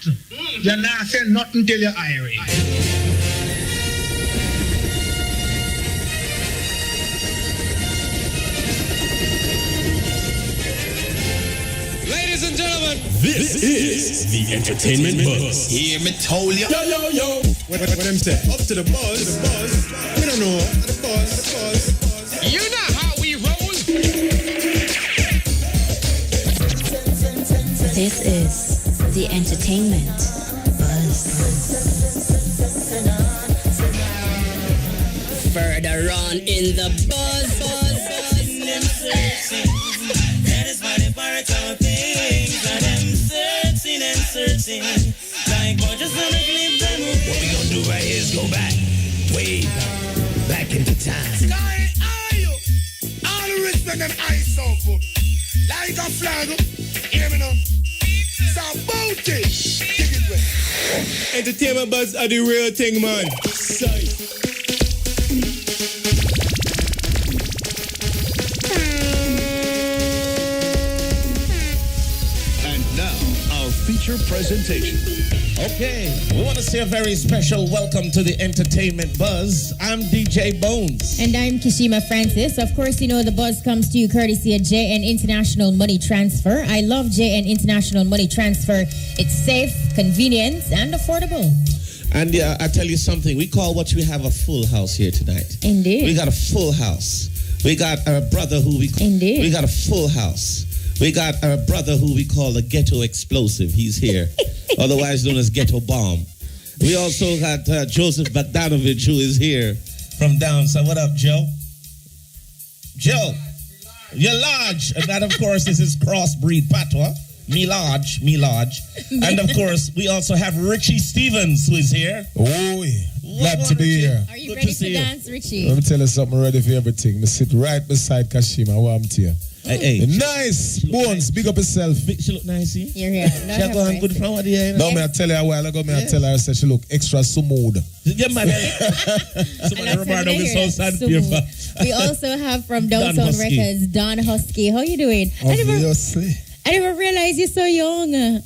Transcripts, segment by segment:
You're not saying nothing till you're irate. Ladies and gentlemen, this is the Entertainment Buzz. Hear me told ya. Yo. What them say? Up to the buzz. We don't know. The buzz. You know how we roll. This is the Entertainment Buzz. Further on in the buzz. That is why they part of things. I am searching. Like, boy, just wanna glimpse them. What we gonna do right here is go back, way back into time. Sky, are you? All the respect and ice so good. Like a flag. Hear me now. So bounty. Take it away. Entertainment Buzz are the real thing, man. And now, our feature presentation. Okay, we want to say a very special welcome to the Entertainment Buzz. I'm DJ Bones. And I'm Kishima Francis. Of course, you know the buzz comes to you courtesy of JN International Money Transfer. I love JN International Money Transfer. It's safe, convenient, and affordable. And I tell you something, we call what we have a full house here tonight. Indeed. We got a full house. We got our brother who we call. Indeed. We got a full house. We got our brother who we call the Ghetto Explosive. He's here, otherwise known as Ghetto Bomb. We also got Joseph Bogdanovich, who is here from down. So what up, Joe? Joe, you're large. And that, of course, is his crossbreed patois. Me large. And, of course, we also have Richie Stevens, who is here. Oh, yeah. Glad to be here. Are you Good ready to see to you. dance, Richie? Let me tell you something, ready for everything. I sit right beside Kashima, who I'm here. Hey. Nice, Bones, big up yourself. She look nice, see? You're here. She go on good from what you No, me I tell you a while ago, I tell her, I said she look extra smooth. Yeah, man. Somebody Roberto is so sad. We also have from Don Downtown Husky. Records, Don Husky. How you doing? Obviously. I never realized you're so young.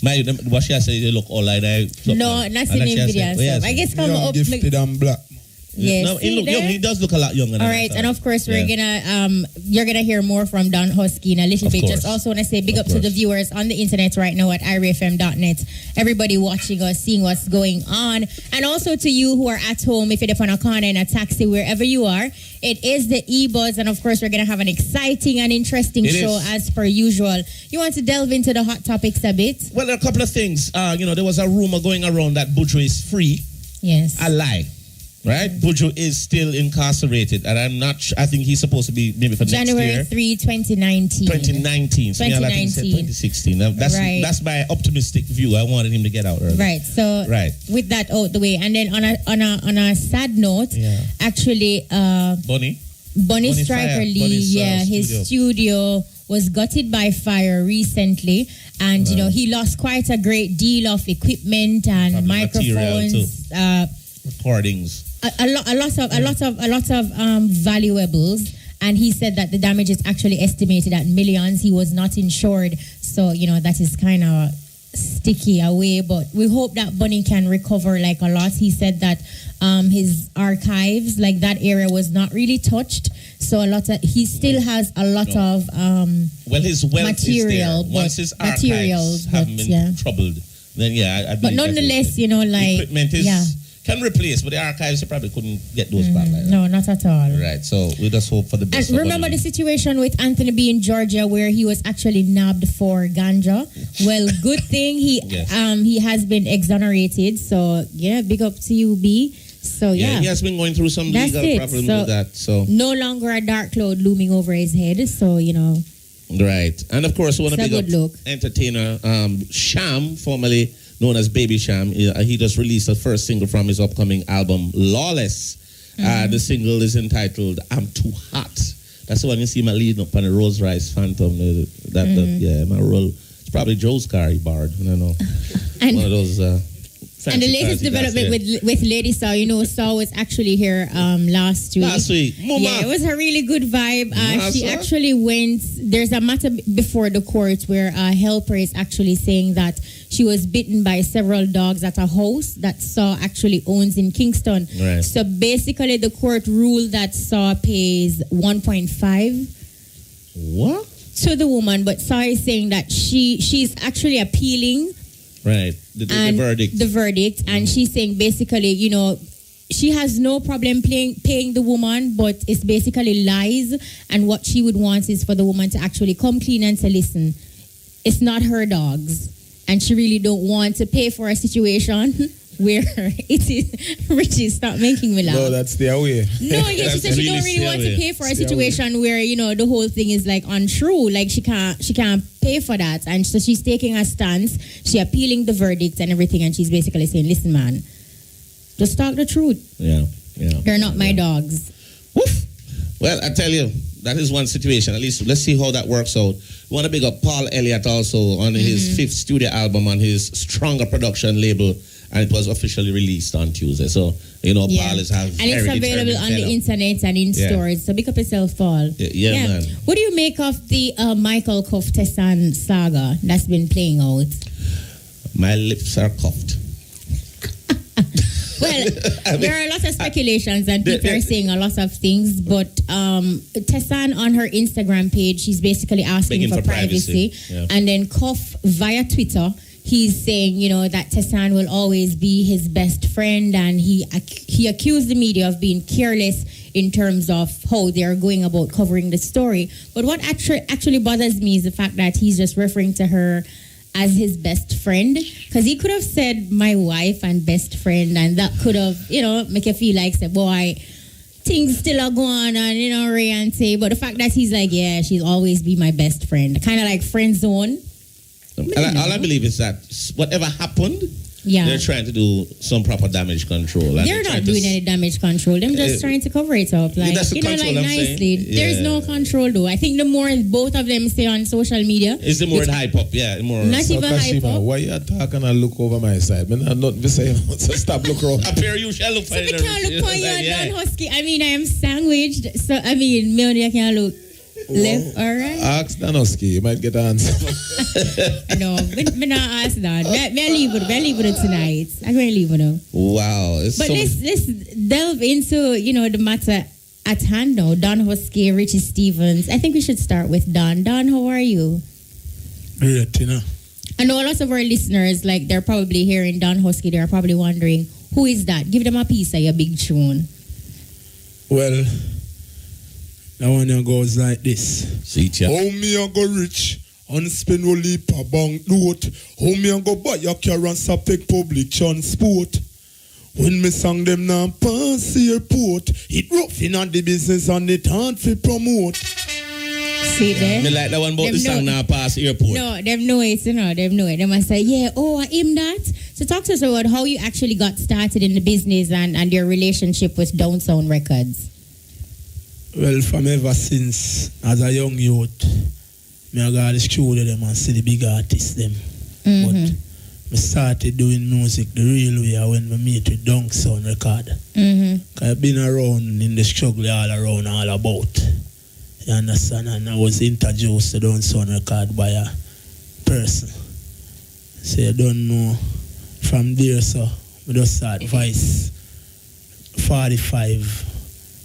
What she said, you look all like that. No, not in the video and stuff. I guess come Young, up. gifted and black. Yes, no, he look young. He does look a lot younger. All right, and of course we're gonna you're gonna hear more from Don Husky in a little bit. Course. Just also want to say big up to the viewers on the internet right now at irafm.net. Everybody watching us, seeing what's going on, and also to you who are at home, if you're on a corner in a taxi, wherever you are. It is the E-Buzz, and of course we're gonna have an exciting and interesting show as per usual. You want to delve into the hot topics a bit? Well, there are a couple of things. There was a rumor going around that Buju is free. Yes. A lie. Right? Buju is still incarcerated, and I'm not I think he's supposed to be maybe for January next 3, year. 2019. 2019. So 2016. Now, that's my optimistic view. I wanted him to get out early. Right. So with that out the way, and then on a sad note, actually, Bunny Striker Lee, his studio was gutted by fire recently, and he lost quite a great deal of equipment and probably microphones, recordings. a lot of valuables. And he said that the damage is actually estimated at millions. He was not insured, so that is kind of sticky away. But we hope that Bunny can recover like a lot. He said that his archives, like that area, was not really touched. So he still has a lot of his wealth material, is there. Once his archives haven't been troubled, then I believe. But nonetheless, equipment is can replace, but the archives probably couldn't get those back. Like no, not at all. Right, so we just hope for the best. And remember the situation with Anthony B in Georgia, where he was actually nabbed for ganja. Well, good thing he has been exonerated. So big up to you, B. So he has been going through some legal problems with that. So no longer a dark cloud looming over his head. So Right, and of course we want to big up look. entertainer Sham, formerly known as Baby Sham. He just released the first single from his upcoming album, Lawless. The single is entitled "I'm Too Hot." That's the one you see my leading up on the Rolls Royce Phantom. My roll. It's probably Joe's car he borrowed. I don't know. One of those And the latest development with Lady Saw, Saw was actually here last week. Last week. Mama. Yeah, it was a really good vibe. She actually went, there's a matter before the court where a helper is actually saying that she was bitten by several dogs at a house that Saw actually owns in Kingston. Right. So basically the court ruled that Saw pays 1.5. What? To the woman, but Saw is saying that she's actually appealing. Right. The verdict. The verdict. And she's saying basically, she has no problem paying the woman, but it's basically lies. And what she would want is for the woman to actually come clean and say, listen, it's not her dogs. And she really don't want to pay for a situation where it is. Richie, stop making me laugh. No, that's the way. No, yeah, she said she don't really want to pay for a situation where the whole thing is like untrue. Like she can't pay for that, and so she's taking a stance. She appealing the verdict and everything, and she's basically saying, "Listen, man, just talk the truth. Yeah. They're not my dogs." Woof. Well, I tell you, that is one situation. At least let's see how that works out. We want to big up Paul Elliott also on his 5th studio album on his Stronger production label. And it was officially released on Tuesday. So, Paul is having and it's available on the internet and in stores. So, pick up yourself, Paul. Yeah, man. What do you make of the Michael Cuff Tessan saga that's been playing out? My lips are cuffed. Well, there are a lot of speculations and people are saying a lot of things, but Tessan on her Instagram page, she's basically asking for privacy. Yeah. And then Cuff via Twitter, he's saying, that Tessan will always be his best friend, and he accused the media of being careless in terms of how they're going about covering the story. But what actually bothers me is the fact that he's just referring to her as his best friend, because he could have said my wife and best friend, and that could have, make you feel like, say, boy, things still are going on, Ray and say. But the fact that he's like, yeah, she'll always be my best friend, kind of like friend zone. All I believe is that whatever happened, they're trying to do some proper damage control. They're not doing any damage control. They're just trying to cover it up. Like, that's the control I'm nicely. saying. There's no control, though. I think the more both of them stay on social media, it's the more hype up. Yeah, more. Not even hype up. Why you talking and look over my side? I'm not saying so stop look around. Appear you shall look for so we can't look for you and Husky. I mean, I am sandwiched. So, I mean, me I can't look. Left or right? Ask Dan Husky, you might get an answer. No, me not ask that. Me leave with it tonight. I'm going to leave with him. Wow. But let's delve into, the matter at hand now. Don Husky, Richie Stevens. I think we should start with Don. Don, how are you? Great, I know a lot of our listeners, like, they're probably hearing Don Husky. They're probably wondering, who is that? Give them a piece of your big tune. Well, that one goes like this. See ya. How me a go rich and spend a leap a bank note? How me a go buy a car and stop take public transport? When me sang them now pass the airport, it rough in on the business and it hard to promote. See there? Me like that one about the song now pass airport. No, them know it, them know it. They must say, yeah, him that. So talk to us about how you actually got started in the business and your relationship with Downtown Records. Well, from ever since, as a young youth, me I got the studio them and see the big artists them. But me started doing music the real way when we meet with Downtown Record. Cause I've been around in the struggle all about. You understand? And I was introduced to Downtown Record by a person. So you don't know. From there, so we just start Vice 45.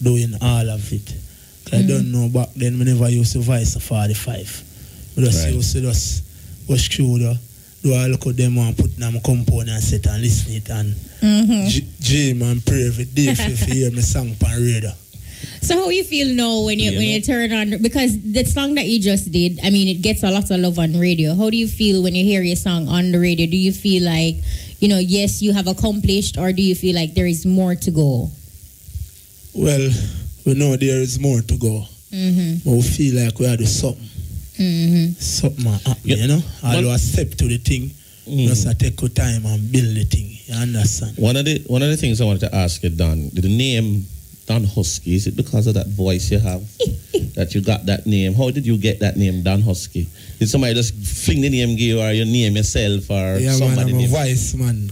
Doing all of it. I don't know back then, we never used to Vice a 45. We just used to just watch studio, do a look at them and put them compound and sit and listen it and dream and pray every day if you hear my song on radio. So how you feel now when you turn on, because the song that you just did, I mean, it gets a lot of love on radio. How do you feel when you hear your song on the radio? Do you feel like, yes, you have accomplished, or do you feel like there is more to go? Well, we know there is more to go. But we feel like we are doing something. Something happening, Although step to the thing, just take your time and build the thing. You understand? One of the things I wanted to ask you, Don, the name Don Husky? Is it because of that voice you have that you got that name? How did you get that name, Don Husky? Did somebody just fling the name give you, or you name yourself, or somebody? Man, I'm a voice, man.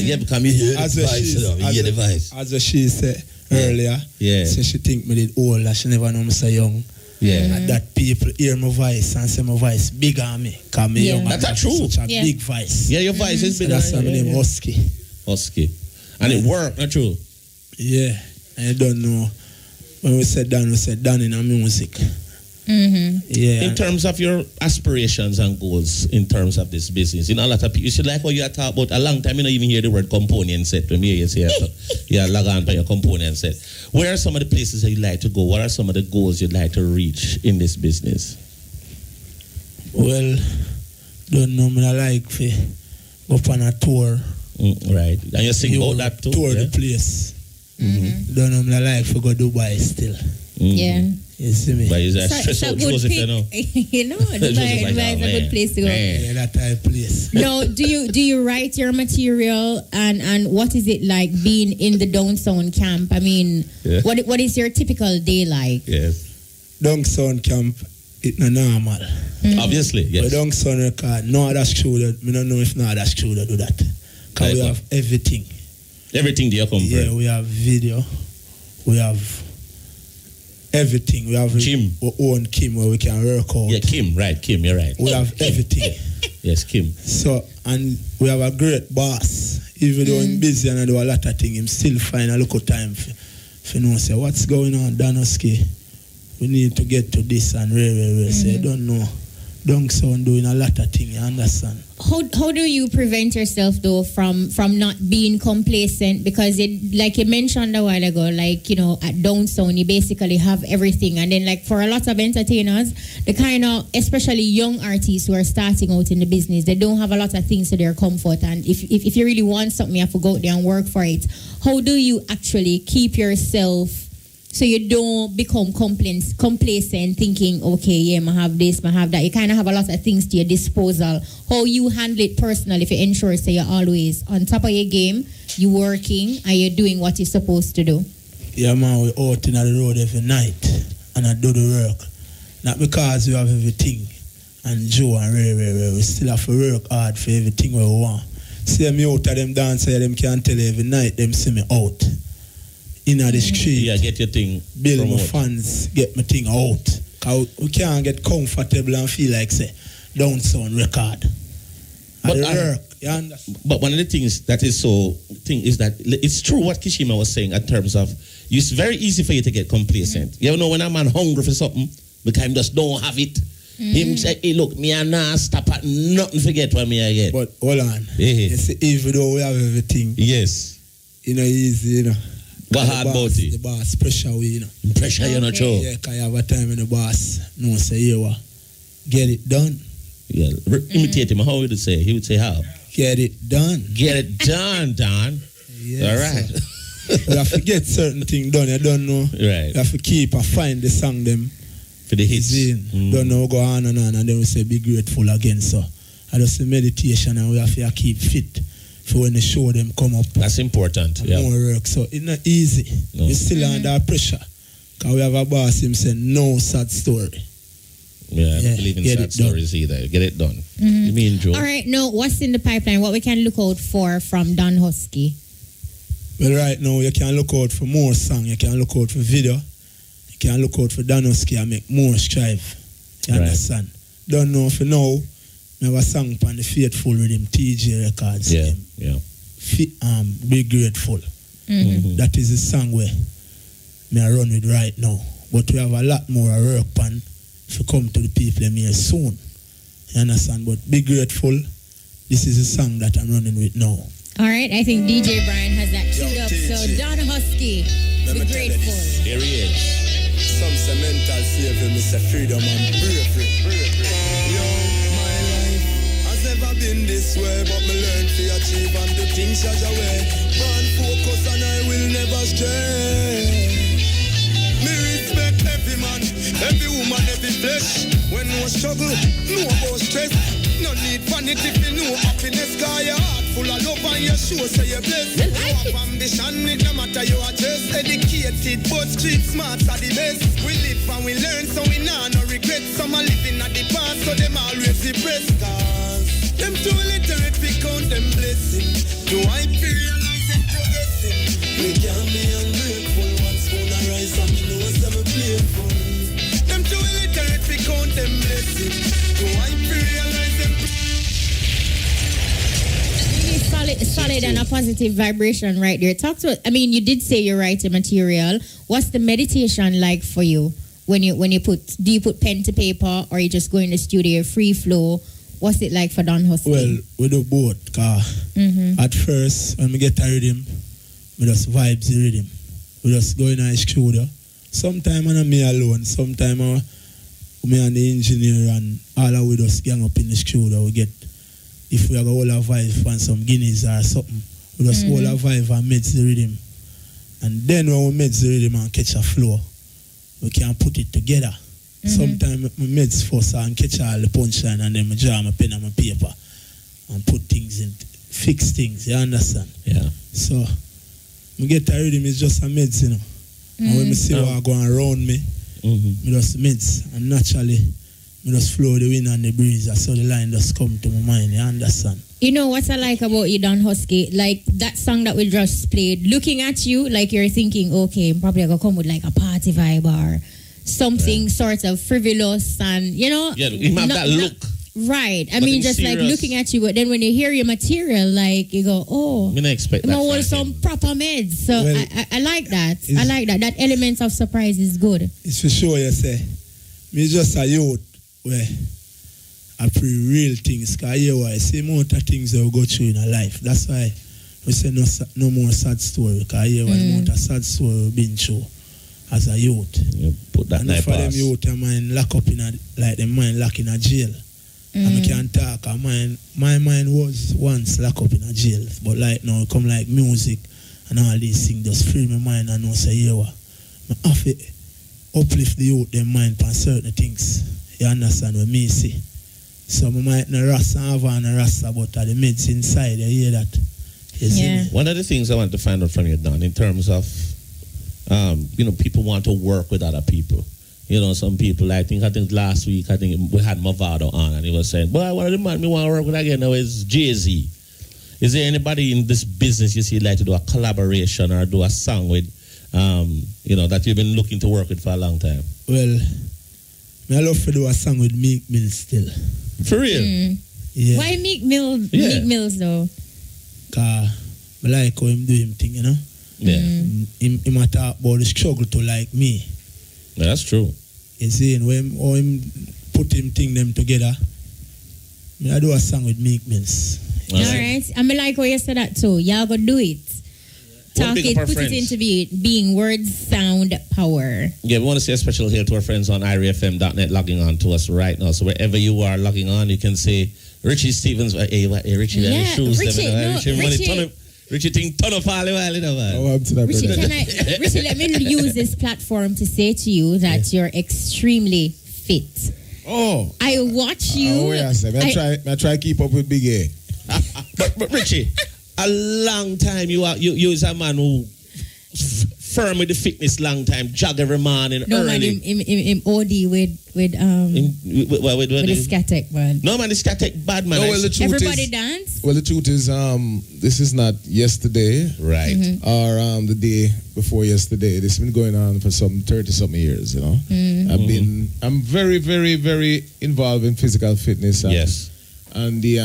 Yeah, because me hear the voice. As she said earlier, so she think me did old, and she never know me so young. Yeah. And that people hear my voice and say my voice big on me. Because me young. That's true. Such a big voice. Yeah, your voice is big. So that's why my name Husky. Husky. And it worked, not true? Yeah. I don't know. When we said Dan in our music. Yeah. In terms of your aspirations and goals in terms of this business, you know, a lot of people, you see, like what you talk about a long time, you don't even hear the word component set. When you say, yeah, log on to your component set. Where are some of the places that you like to go? What are some of the goals you'd like to reach in this business? Well, don't know, I like to go up on a tour. Right. And you sing about that too? Tour the place. Don't know, I like to go Dubai still. Yeah. You see me? But is that stress out Joseph, you know? You know, Dubai is a good place to go. Yeah, that type of place. No, do you write your material and what is it like being in the Downtown camp? I mean, what is your typical day like? Yes. Downtown camp, it's not normal. Obviously, yes. But Downtown record, no other studio, I don't know if no other studio do that. Because we have everything. Everything do you come from? Yeah, we have video, we have everything. We have Kim. Our own Kim where we can work out. Yeah, Kim, right, Kim, you're right. We have everything. Yes, Kim. So, and we have a great boss. Even though he's busy and I do a lot of things, him still find a little time for know, say, what's going on, Dan Husky? We need to get to this and say, I don't know. Downtown doing a lot of things, you understand? How do you prevent yourself though from not being complacent? Because it, like you mentioned a while ago, like, you know, at Downtown you basically have everything, and then like for a lot of entertainers, the kind of, especially young artists who are starting out in the business, they don't have a lot of things to their comfort, and if you really want something, you have to go out there and work for it. How do you actually keep yourself so you don't become complacent, thinking, okay, yeah, I have this, I have that? You kind of have a lot of things to your disposal. How you handle it personally, if you ensure so you're always on top of your game, you working, and you're doing what you're supposed to do? Yeah, man, we out in the road every night, and I do the work. Not because we have everything, and Joe and Ray, we still have to work hard for everything we want. See me out of them dancer, them can't tell every night, them see me out. In the street. Yeah, get your thing. Build my fans, get my thing out. Cause we can't get comfortable and feel like, say, Downtown record. But one of the things that is is that it's true what Kishima was saying in terms of, it's very easy for you to get complacent. You know, when a man hungry for something, because he just don't have it. Him say, hey, look, me and not stop at nothing forget what me I get. But hold on. You see, even though we have everything, yes, you know, easy, you know. What hard about it? The boss pressure we, you know. Pressure, you know, true. Yeah, because you have a time in the boss. No, say, you get it done. Yeah, imitate him. How would he say? He would say how? Get it done. Get it done, Don. Yes, all right. You have to get certain things done. You don't know. Right. You have to keep and find the song them. For the hits. Don't know, go on, and then we say be grateful again. So I just say meditation, and we have to keep fit. For when the show them come up. That's important. Yeah. More work. So it's not easy. No. We're still under pressure. Because we have a boss, him say no sad story. Yeah, I don't believe in sad stories either. Get it done. You mean, Joe? All right, now what's in the pipeline? What we can look out for from Don Husky? Well, right now you can look out for more song. You can look out for video. You can look out for Don Husky and make more strive. You understand? Don't know for now. I have a song on the Faithful Rhythm TJ Records. Yeah. Be Grateful. That is the song where I run with right now. But we have a lot more work on to come to the people here soon. You understand? But Be Grateful, this is the song that I'm running with now. All right, I think DJ Brian has that queued up. So Don Husky, Be Grateful. Here he is. Some say mental saving, Mr. Freedom and bravery. Never been this way, but me learn to achieve and do things such a way. Born focus and I will never stray. Me respect every man, Every woman, every flesh. When no struggle, no about stress. No need vanity if you know happiness. Cause your heart full of love and your show say you're blessed. You have ambition, it no matter your address. Educated, but street smart are the best. We live and we learn, so we nah no regret. Some are living at the past, so them always depressed. Cause them too literate, we count them blessings. Do I realize them progressing? We can't be ungrateful. One spoon of rice and me know some playful. Them too illiterate, we count them blessings. Do I realize them? Really solid and a positive vibration right there. Talk to. I mean, you did say you're writing material. What's the meditation like for you when you put? Do you put pen to paper or you just go in the studio free flow? What's it like for Don Husky? Well, we do both. At first, when we get a rhythm, we just vibes the rhythm. We just go in a studio. Sometimes I'm me alone. Sometimes me and the engineer and all of we just gang up in the studio. We get, if we have a whole vibe and some guineas or something, we just whole vibe and mix the rhythm. And then when we mix the rhythm and catch a flow, we can put it together. Sometimes we mix first and catch all the punchline and then I draw my pen and my paper and put things in, fix things, you understand? Yeah. So, we get a rhythm, it's just a mix, you know. And when I see what going around me, I just mix. And naturally, I just flow the wind and the breeze. So the line just come to my mind, you understand? You know what I like about you, Don Husky? Like that song that we just played, looking at you, like you're thinking, okay, I'm probably going to come with like a party vibe or something sort of frivolous and, you know. Yeah, you have that look. Right. I mean, just serious. Like looking at you, but then when you hear your material, like you go, oh, I'm gonna expect that. Want some proper meds. So well, I like that. I like that. That element of surprise is good. It's for sure, you say. Me just a youth where I pre real things. Cause you know, I see amount of things that we go through in our life. That's why we say no more sad story. Cause you know, the amount of sad story we've been through as a youth. You put that and for them youth, their mind lock up in a, like their mind lock in a jail. And I can't talk. My mind was once locked up in a jail, but like now, it come like music and all these things just free my mind and know say, yeah, I have to uplift the youth, their mind on certain things. You understand what me say? So I might not rasta have on a rasta, but the meds inside, you hear that? You see me? One of the things I want to find out from you, Don, in terms of, people want to work with other people. You know, some people, I think last week, we had Mavado on, and he was saying, boy, one of the man we want to work with again now is Jay-Z. Is there anybody in this business you see like to do a collaboration or do a song with, that you've been looking to work with for a long time? Well, I love to do a song with Meek Mill still. For real? Yeah. Why Meek Mills though? Because I like how him do him thing, you know? Yeah. Him talk about the struggle to like me. Yeah, that's true. You see, when him put him thing them together, I do a song with Meek Mills. All right. I like how you said that too. Y'all go do it. Talk it, put it into being words, sound, power. Yeah, we want to say a special here to our friends on IRFM.net logging on to us right now. So wherever you are logging on, you can say Richie Stevens. Hey, Richie, yeah, shoes. Richie, Richie think ton of all man. Richie, Richie, let me use this platform to say to you that you're extremely fit. Oh. I watch you. I try to keep up with Big A. but Richie, a long time you is a man who firm with the fitness long time, jog every morning no, early. Man, him OD with the Scatek, man. No man, the Scatek bad man. No, well, everybody dance. Well, the truth is, this is not yesterday, right? Or the day before yesterday. This has been going on for some 30-something years. You know, I'm very, very, very involved in physical fitness. And the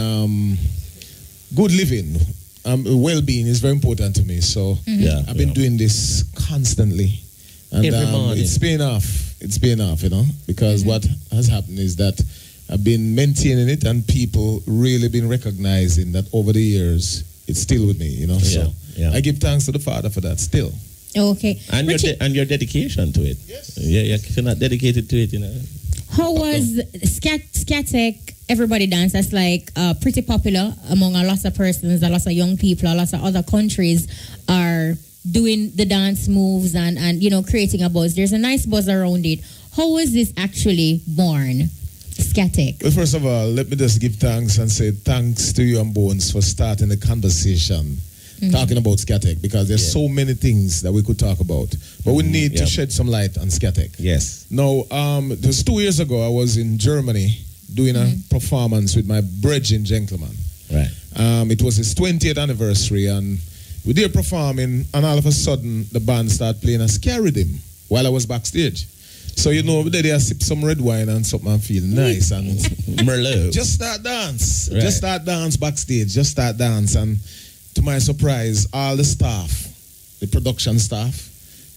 good living. Well-being is very important to me, so I've been doing this constantly, and every morning. It's paying off, you know, because what has happened is that I've been maintaining it, and people really been recognizing that over the years it's still with me, you know. So I give thanks to the Father for that still. Okay, and your dedication to it. Yes. Yeah, if you're not dedicated to it, you know. How was Scatek? Everybody dance. That's like pretty popular among a lot of persons, a lot of young people, a lot of other countries are doing the dance moves and creating a buzz. There's a nice buzz around it. how was this actually born? Scatic. Well, first of all, let me just give thanks and say thanks to you and Bones for starting the conversation. Talking about Scatic, because there's so many things that we could talk about, but we need to shed some light on Scatic. Yes. Now, it was 2 years ago. I was in Germany doing a performance with my brethren gentleman. Right. It was his 20th anniversary, and we were performing, and all of a sudden the band started playing a ska rhythm while I was backstage. So over there I sip some red wine and something and feel nice and Merlot. Just start dance. Right. Just start dance backstage. Just start dance. And to my surprise, all the staff, the production staff,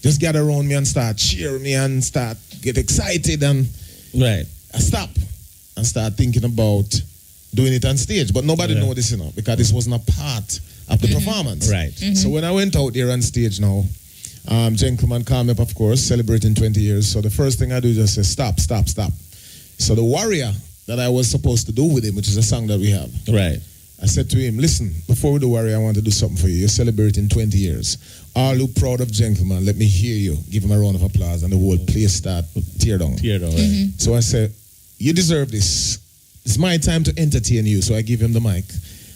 just gather around me and start cheering me and start get excited, and right. I stop and start thinking about doing it on stage. But nobody know this, because this wasn't a part of the performance. Right. So when I went out there on stage now, gentleman called me up, of course, celebrating 20 years. So the first thing I do is just say, stop. So the Warrior that I was supposed to do with him, which is a song that we have. Right. I said to him, listen, before we do Warrior, I want to do something for you. You're celebrating 20 years. All who proud of gentleman, let me hear you. Give him a round of applause, and the whole place start tear down. Right. So I said, you deserve this. It's my time to entertain you. So I give him the mic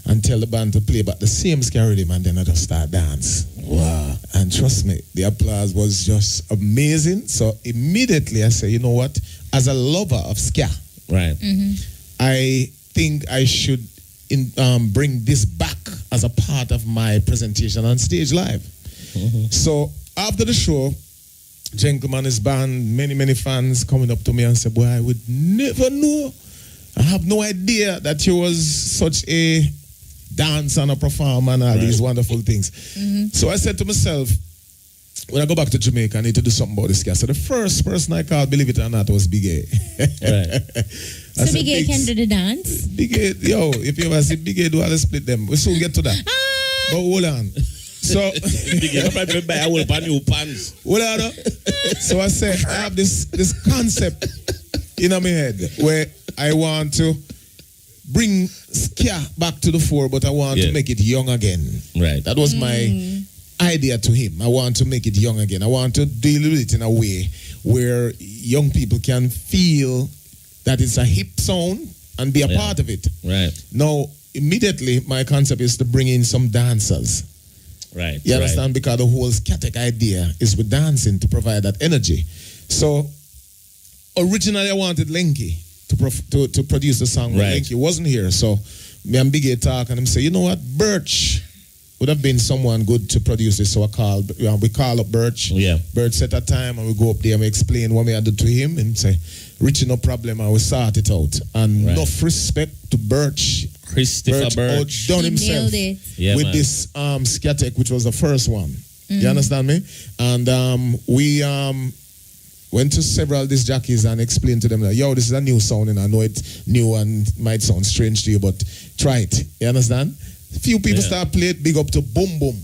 and tell the band to play back the same ska rhythm, and then I just start dance. Wow. And trust me, the applause was just amazing. So immediately I say, you know what? As a lover of ska, right, I think I should bring this back as a part of my presentation on stage live. So after the show, gentleman, his band, many fans coming up to me and said, boy, I would never know. I have no idea that you was such a dancer and a performer and all these wonderful things. So I said to myself, when I go back to Jamaica, I need to do something about this guy. So the first person I called, believe it or not, was Big A. So Big A can do the dance? Big A, if you ever see Big A do all the split them, we'll soon get to that. But hold on. So Big A, probably buy a whole new pants. Hold on. So I said, I have this concept in my head where I want to bring ska back to the fore, but I want to make it young again. Right. That was my idea to him. I want to make it young again. I want to deal with it in a way where young people can feel that it's a hip sound and be a part of it. Right. Now, immediately, my concept is to bring in some dancers. Right. You understand? Because the whole Scatic idea is with dancing to provide that energy. So, originally, I wanted Lenky to produce the song. Right. Lenky wasn't here. So, me and Big A talk and him say, you know what? Birch would have been someone good to produce this. So we call up Birch. Yeah. Birch set a time and we go up there and we explain what we had to do to him and say, Richie, no problem, and we sort it out. And enough respect to Birch. Christopher Birch outdone himself with this Scatic, which was the first one. You understand me? And we went to several disc jockeys and explained to them that, yo, this is a new sound, and I know it's new and might sound strange to you, but try it. You understand? Few people start play it, big up to Boom Boom.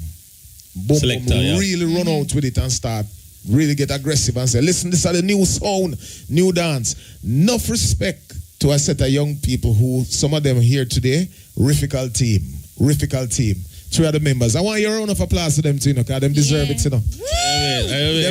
Boom Selector, Boom really run out with it and start really get aggressive and say, listen, this is the new sound, new dance. Enough respect to a set of young people who, some of them here today, Riffical team. 3 of the members. I want your round of applause to them too, because them deserve it, Them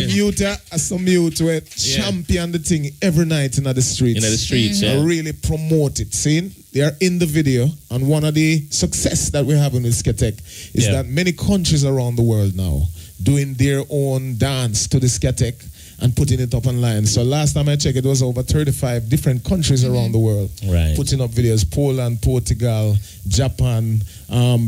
youth are some youth who champion the thing every night in the streets. In the streets, really promote it. See, they are in the video, and one of the success that we're having with Scatic is that many countries around the world now doing their own dance to the Scatic and putting it up online. So last time I checked, it was over 35 different countries around the world putting up videos. Poland, Portugal, Japan,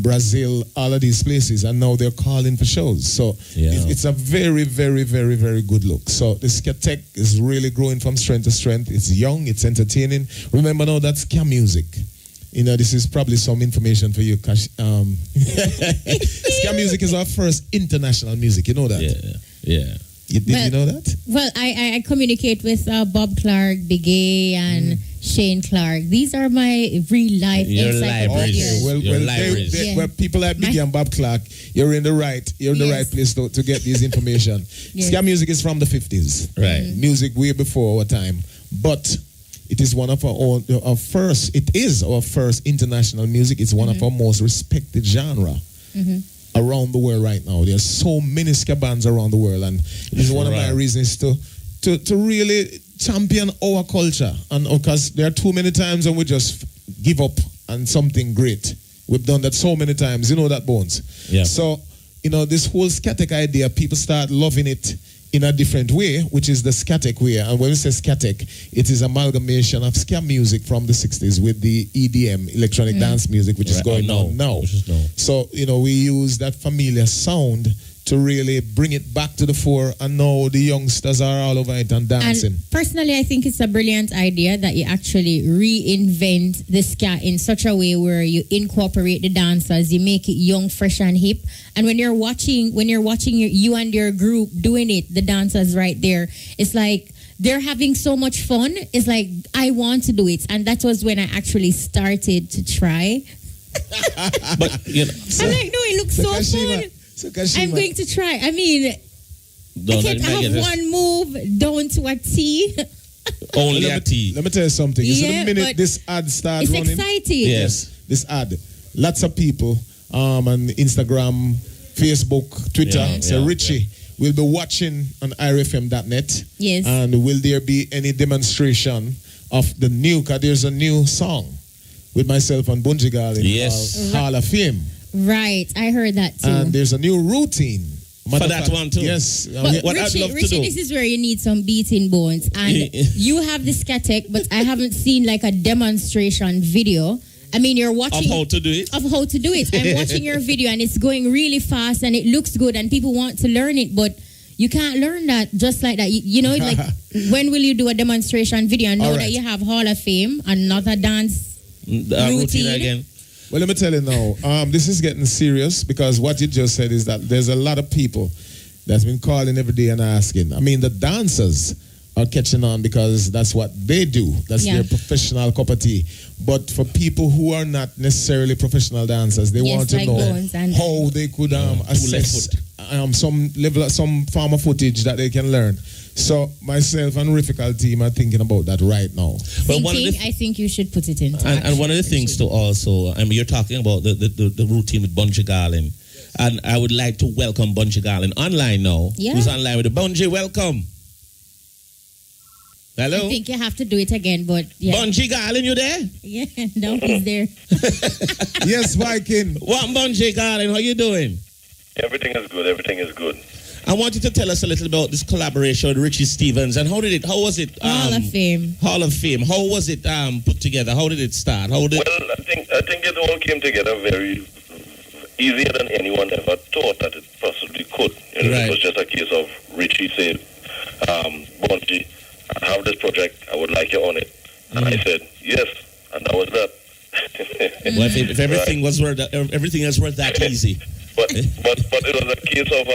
Brazil, all of these places. And now they're calling for shows. So it's a very, very, very, very good look. So the Scatic is really growing from strength to strength. It's young, it's entertaining. Remember now, that's ska music. You know, this is probably some information for you. Ska music is our first international music. You know that? Yeah. Did you know that? Well, I communicate with Bob Clark, Big A, and Shane Clark. These are my real life libraries. Well, people like Big A and Bob Clark, you're in the right place to get this information. Ska music is from the 50s. Right. Music way before our time. But it is one of our first international music. It's one of our most respected genre. Around the world right now. There's so many ska bands around the world, and this is one of my reasons to to really champion our culture. And because there are too many times when we just give up on something great. We've done that so many times. You know that, Bones? Yeah. So, this whole Skatek idea, people start loving it in a different way, which is the Skatek way. And when we say Skatek, it is amalgamation of ska music from the 60s with the EDM, electronic dance music, which is going on now. So, we use that familiar sound to really bring it back to the fore, and now the youngsters are all over it and dancing. And personally, I think it's a brilliant idea that you actually reinvent the ska in such a way where you incorporate the dancers, you make it young, fresh, and hip. And when you're watching you and your group doing it, the dancers right there, it's like they're having so much fun. It's like, I want to do it. And that was when I actually started to try. But, I'm like, no, it looks so fun. I'm going to try. I mean, I can't have one move down to a T. Only a T. Let me tell you something. You see the minute this ad starts running. It's exciting. Yes. This ad. Lots of people on Instagram, Facebook, Twitter. Richie will be watching on irfm.net. Yes. And will there be any demonstration of the new, because there's a new song with myself and Bunji Garlin called Hall of Fame. Right, I heard that too. And there's a new routine. For that one too. Yes. But what Richie, I'd love to do. this is where you need some beating bones. And you have the Skatek, but I haven't seen like a demonstration video. I mean, you're watching... Of how to do it? Of how to do it. I'm watching your video and it's going really fast and it looks good and people want to learn it, but you can't learn that just like that. Like, when will you do a demonstration video and know that you have Hall of Fame and not a dance routine again? Well, let me tell you now, this is getting serious because what you just said is that there's a lot of people that's been calling every day and asking. I mean, the dancers are catching on because that's what they do. That's their professional cup of tea. But for people who are not necessarily professional dancers, they want to know how they could assess some form of footage that they can learn. So myself and Rifical team are thinking about that right now. I think you should put it in. And one of the things to also, you're talking about the routine with Bunji Garlin. And I would like to welcome Bunji Garlin online now. Yeah. Who's online with the Bunji? Welcome. Hello? I think you have to do it again, but Bunji Garlin, you there? Yeah, no, he's there. Yes, Viking. What, Bunji Garlin? How you doing? Everything is good. I want you to tell us a little about this collaboration with Richie Stevens and how was it? Hall of Fame. Hall of Fame. How was it put together? How did it start? Well, I think it all came together very easier than anyone ever thought that it possibly could. It was just a case of Richie said, Bunji, I have this project, I would like you on it. And I said, yes, and that was that. Well, if everything was everything else was that easy. But it was a case of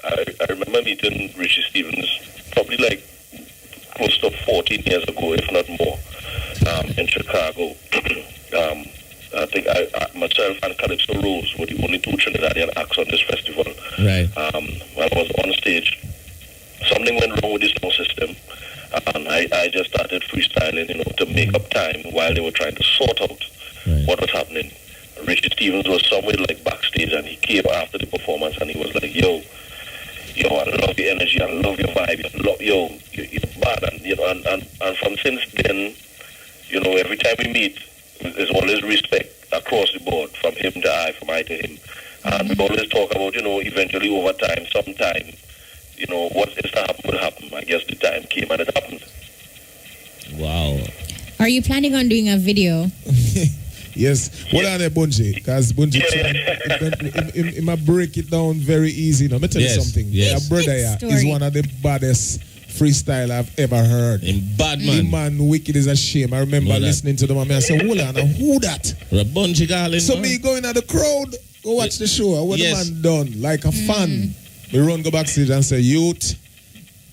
I remember meeting Richie Stevens probably like close to 14 years ago, if not more, in Chicago. I think myself and Calypso Rose were the only two Trinidadian acts on this festival. Right. While I was on stage, something went wrong with the sound system, and I just started freestyling, to make up time while they were trying to sort out what was happening. Richie Stevens was somewhere like backstage, and he came after the performance, and he was like, yo, I love your energy, I love your vibe, you're bad, and from since then, every time we meet, there's always respect across the board, from him to I, from I to him, and we always talk about, eventually over time, sometime, what is to happen will happen. I guess the time came and it happened. Wow. Are you planning on doing a video? Yes. Hold on there, Bunji, because Bunji, he might break it down very easy. Let me tell you something. Yes. Your brother is one of the baddest freestyle I've ever heard. Bad man. The man wicked is a shame. I remember listening to them and I said, hold on, who that? Bunji Garlin. So me going at the crowd, go watch the show. What the man done, like a fan. Me run go backstage and say, youth,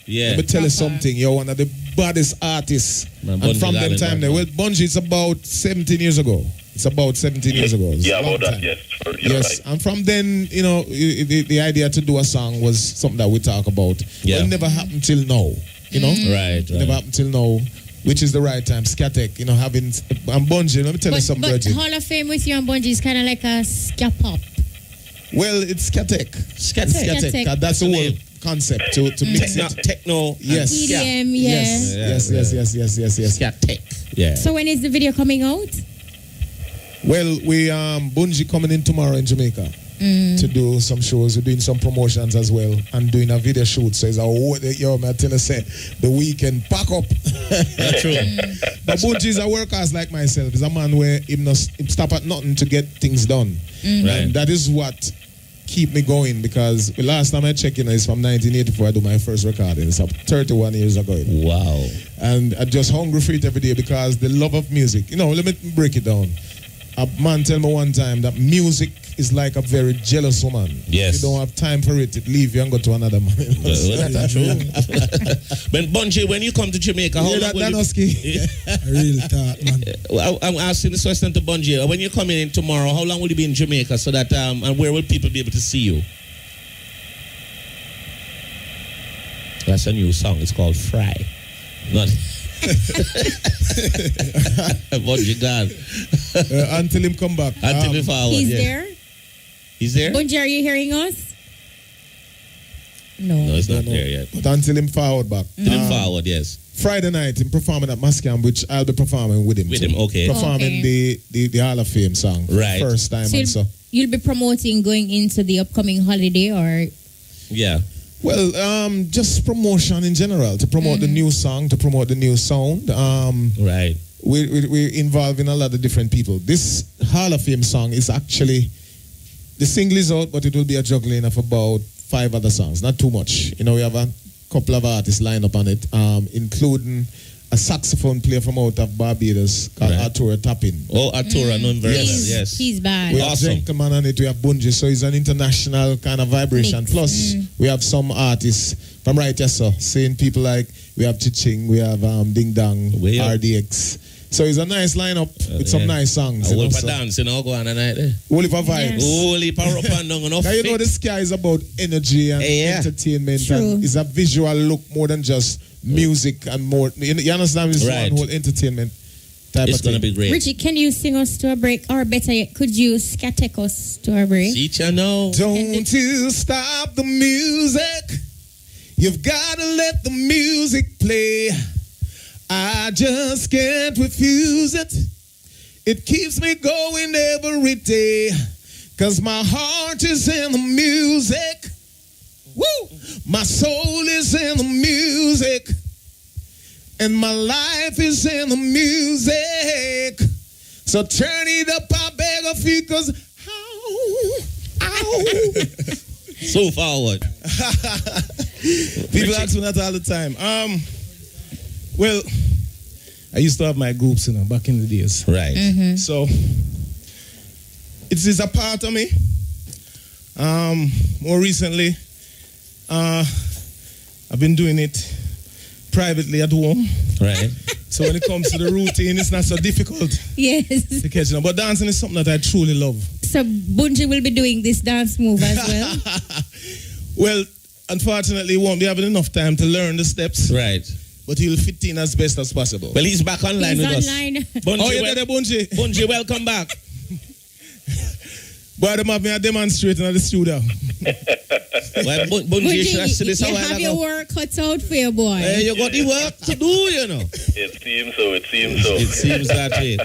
let me tell you something. You're one of the baddest artists. And from them time there, Bunji, it's about 17 years ago. It's about 17 years ago. Yeah, about that, yes. Yes, and from then, the idea to do a song was something that we talk about. Yeah. But it never happened till now, Right. It never happened till now, which is the right time. Skatek, having, and Bunji, let me tell you something, But Virgin. Hall of Fame with you and Bunji is kind of like a ska pop. Well, it's Skatek. Skatek. That's the concept to mix it. Techno. Yes. EDM, Yes. Yeah, tech. Yeah. So when is the video coming out? Well, we Bunji coming in tomorrow in Jamaica to do some shows. We're doing some promotions as well and doing a video shoot. So it's I tell you, say the weekend pack up. That's true. But Bunji is a workhorse like myself. He's a man where him stop at nothing to get things done. Right. And that is what keep me going, because the last time I checked, is from 1984. I do my first recording. It's up 31 years ago. Wow. And I'm just hungry for it every day because the love of music. Let me break it down. A man tell me one time that music is like a very jealous woman. Yes. If you don't have time for it, it leave you and go to another man. That's true. But Bunji, when you come to Jamaica, how long will you... Husky? Real talk, man. I'm asking this question to Bunji. When you're coming in tomorrow, how long will you be in Jamaica so that, and where will people be able to see you? That's a new song. It's called Fry. Not... Bunji God. Until him come back. Until we forward. He's there? He's there? Bunji, are you hearing us? No. No, it's not there yet. But until him forward back. Until him forward, yes. Friday night, him performing at Mascam, which I'll be performing with him. With him, okay. Performing the Hall of Fame song. Right. First time So and so. you'll be promoting going into the upcoming holiday, or? Yeah. Well, just promotion in general, to promote the new song, to promote the new sound. Right. We're involving a lot of different people. This Hall of Fame song is actually, the single is out, but it will be a juggling of about 5 other songs, not too much. We have a couple of artists lined up on it, including a saxophone player from out of Barbados called Arturo Tappin. Oh, Arturo, I know him very well, yes. He's bad. We have Gentleman on it, we have Bunji, so it's an international kind of vibration. Mix. Plus, we have some artists from right here, so seeing people like, we have Chiching, we have Ding Dong, RDX. So it's a nice lineup with some nice songs. A whole for dance, go on a night there. Whole for vibes. Whole for up and down enough. The sky is about energy and entertainment. True. And it's a visual look more than just music and more. You understand? It's one whole entertainment type it's of thing. It's going to be great. Richie, can you sing us to a break? Or better yet, could you scatek us to a break? Teacher, no. Don't you stop the music. You've got to let the music play. I just can't refuse it. It keeps me going every day. 'Cause my heart is in the music. Woo! My soul is in the music. And my life is in the music. So turn it up, I beg of you, 'cause ow. So forward. People ask me that all the time. Well, I used to have my groups, back in the days. Right. Mm-hmm. So it is a part of me. More recently, I've been doing it privately at home. Right. So when it comes to the routine, it's not so difficult Yes. to catch it. But dancing is something that I truly love. So Bunji will be doing this dance move as well? Well, unfortunately, he won't be having enough time to learn the steps. Right. But he'll fit in as best as possible. Well, he's back online with online. us. Bunji, you're there, Bunji. Bunji, welcome back. Boy, them have me a demonstrating at the studio. Well, Bunji, you have your work cut out for you, boy. Hey, you got the work to do, It seems so. It seems that way.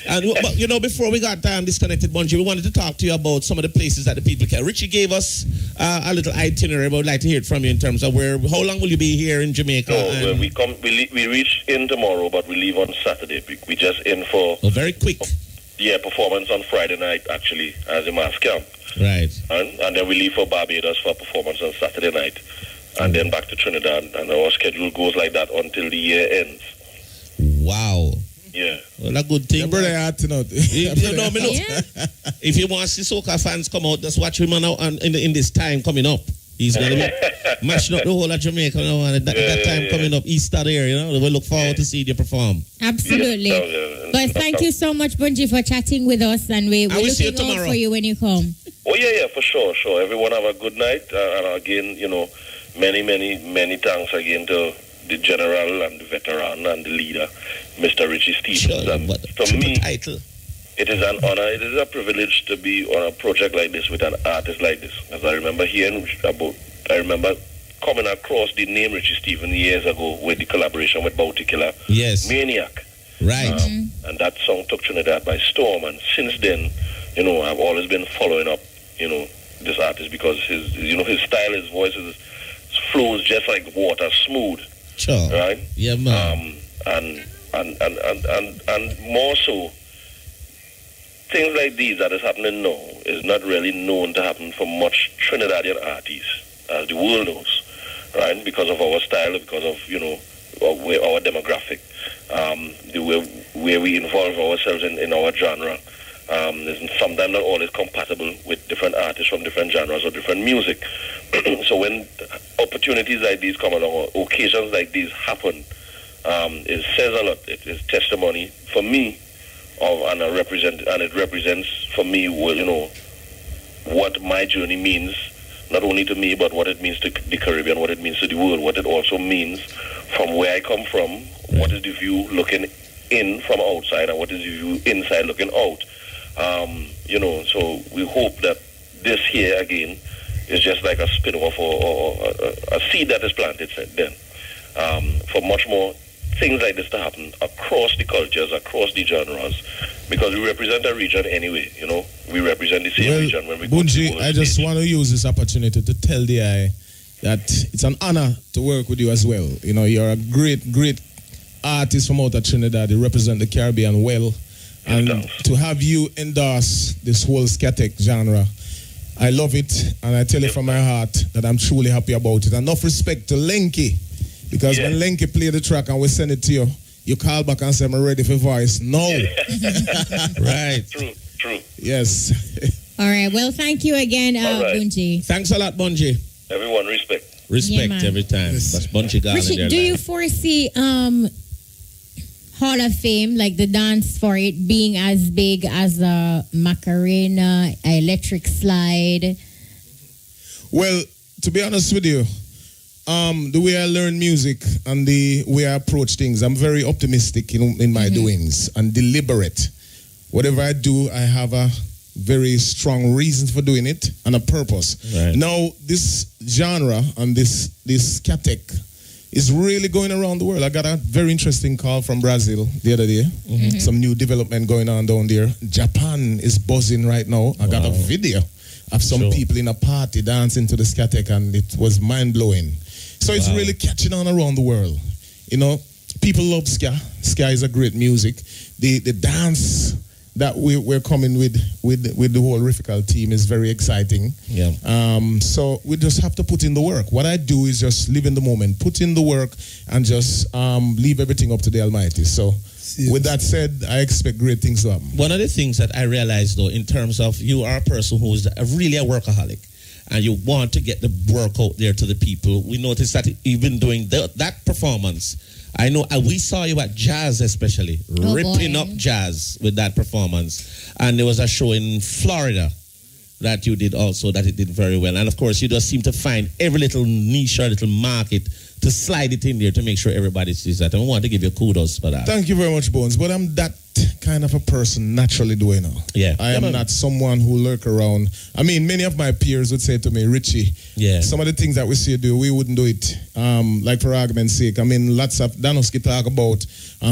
And but, before we got disconnected, Bunji, we wanted to talk to you about some of the places that the people can. Richie gave us a little itinerary, but we'd like to hear it from you in terms of how long will you be here in Jamaica? No, we reach in tomorrow, but we leave on Saturday. We just in for very quick. Yeah, performance on Friday night actually as a mass camp. Right. And then we leave for Barbados for performance on Saturday night, and then back to Trinidad. And our schedule goes like that until the year ends. Wow. Yeah. Well, a good thing. Your brother acting out. If you want to see soca fans come out, just watch him now in this time coming up. He's going to be mashing up the whole of Jamaica now, and that time coming up, Easter there, we look forward to seeing you perform. Absolutely. But thank you so much, Bunji, for chatting with us, and we're looking out for you when you come. Oh, yeah, for sure. Everyone have a good night. And again, many thanks again to the general and the veteran and the leader, Mr. Richie Stevens. Sure, and for me, title. It is an honor, it is a privilege to be on a project like this with an artist like this. As I remember coming across the name Richie Stephen years ago with the collaboration with Bounty Killer. Yes. Maniac. Right. And that song took Trinidad by storm. And since then, I've always been following up, this artist because his style, his voice flows just like water, smooth. Sure. Right? Yeah, man. And more so, things like these that is happening now is not really known to happen for much Trinidadian artists, as the world knows, right? Because of our style, because of, our demographic, the way we involve ourselves in our genre. Is sometimes not always compatible with different artists from different genres or different music. So when opportunities like these come along or occasions like these happen, it says a lot. It is testimony for me and it represents for me, what my journey means, not only to me, but what it means to the Caribbean, what it means to the world, what it also means from where I come from, what is the view looking in from outside, and what is the view inside looking out. So we hope that this here again is just like a spin-off or a seed that is planted then for much more things like this to happen across the cultures, across the genres, because we represent a region anyway, we represent the same region when we go to the world I just stage. want to use this opportunity to tell the eye that it's an honor to work with you as well. You're a great, great artist from out of Trinidad. You represent the Caribbean well. And to have you endorse this whole Scatec genre, I love it, and I tell you from my heart that I'm truly happy about it. Enough respect to Lenky, because when Lenky play the track and we send it to you, you call back and say, I'm ready for voice. No. Right. True. Yes. All right. Well, thank you again, Bunji. Thanks a lot, Bunji. Everyone, respect. Respect man. every time. That's Bunji Garland. Richie, do you foresee Hall of Fame, like the dance for it, being as big as a Macarena, Electric Slide? Well, to be honest with you, the way I learn music and the way I approach things, I'm very optimistic in my doings and deliberate. Whatever I do, I have a very strong reason for doing it and a purpose. Right. Now, this genre and this Scatec is really going around the world. I got a very interesting call from Brazil the other day. Some new development going on down there. Japan is buzzing right now. I got a video of some people in a party dancing to the Scatec, and it was mind-blowing. So it's really catching on around the world. People love ska. Ska is a great music. The dance that we're coming with the whole Rifical team is very exciting. Yeah. So we just have to put in the work. What I do is just live in the moment, put in the work, and just leave everything up to the Almighty. So with that said, I expect great things to happen. One of the things that I realized, though, in terms of you are a person who is really a workaholic, and you want to get the work out there to the people, we noticed that even doing that performance, I know we saw you at Jazz especially, ripping up Jazz with that performance. And there was a show in Florida that you did also, that it did very well. And of course, you just seem to find every little niche or little market to slide it in there to make sure everybody sees that. And I want to give you kudos for that. Thank you very much, Bones. But I'm that kind of a person naturally doing it. Yeah. I am not someone who lurk around. I mean, many of my peers would say to me, Richie, some of the things that we see you do, we wouldn't do it. Like for argument's sake. I mean, lots of Dan Husky talk about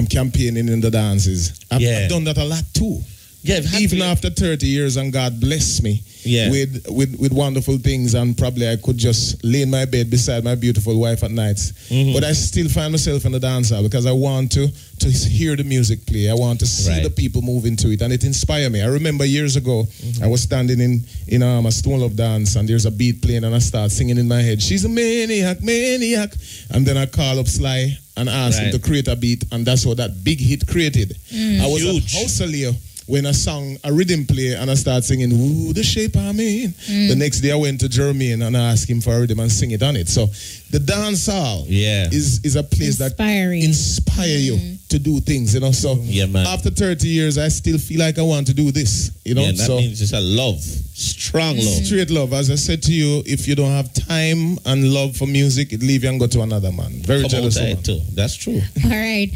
campaigning in the dances. I've done that a lot too. Yeah, even after 30 years, and God bless me with wonderful things, and probably I could just lay in my bed beside my beautiful wife at nights. But I still find myself in the dance hall because I want to hear the music play. I want to see the people move into it, and it inspires me. I remember years ago, I was standing in a Stone Love dance, and there's a beat playing, and I start singing in my head, she's a maniac, maniac. And then I call up Sly and ask him to create a beat, and that's what that big hit created. I was at House of Leo when I sang a rhythm play and I started singing, ooh, the shape I'm in. The next day I went to Jermaine and I asked him for a rhythm and sing it on it. So the dance hall is a place that inspire you to do things, you know. So yeah, man. After 30 years, I still feel like I want to do this, you know. Yeah, that means it's a love, strong love. Straight love. As I said to you, if you don't have time and love for music, it leave you and go to another man. Very jealous of man. Too. That's true. All right.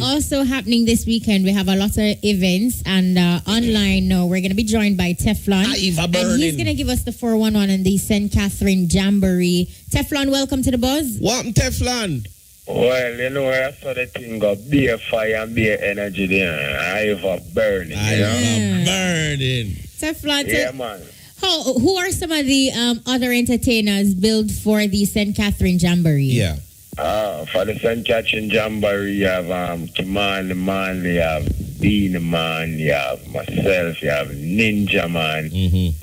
Also happening this weekend, we have a lot of events, and online now we're going to be joined by Teflon. And he's going to give us the 411 and the St. Catherine Jamboree. Teflon, welcome to the buzz. Welcome, Teflon. Well, you know, I saw the thing of beer fire and beer energy there. I burning. Burning. Teflon, yeah, man. Who are some of the other entertainers billed for the St. Catherine Jamboree? Yeah. For the St. Catherine Jamboree, you have Kimani Man, you have Bean Man, you have myself, you have Ninja Man, you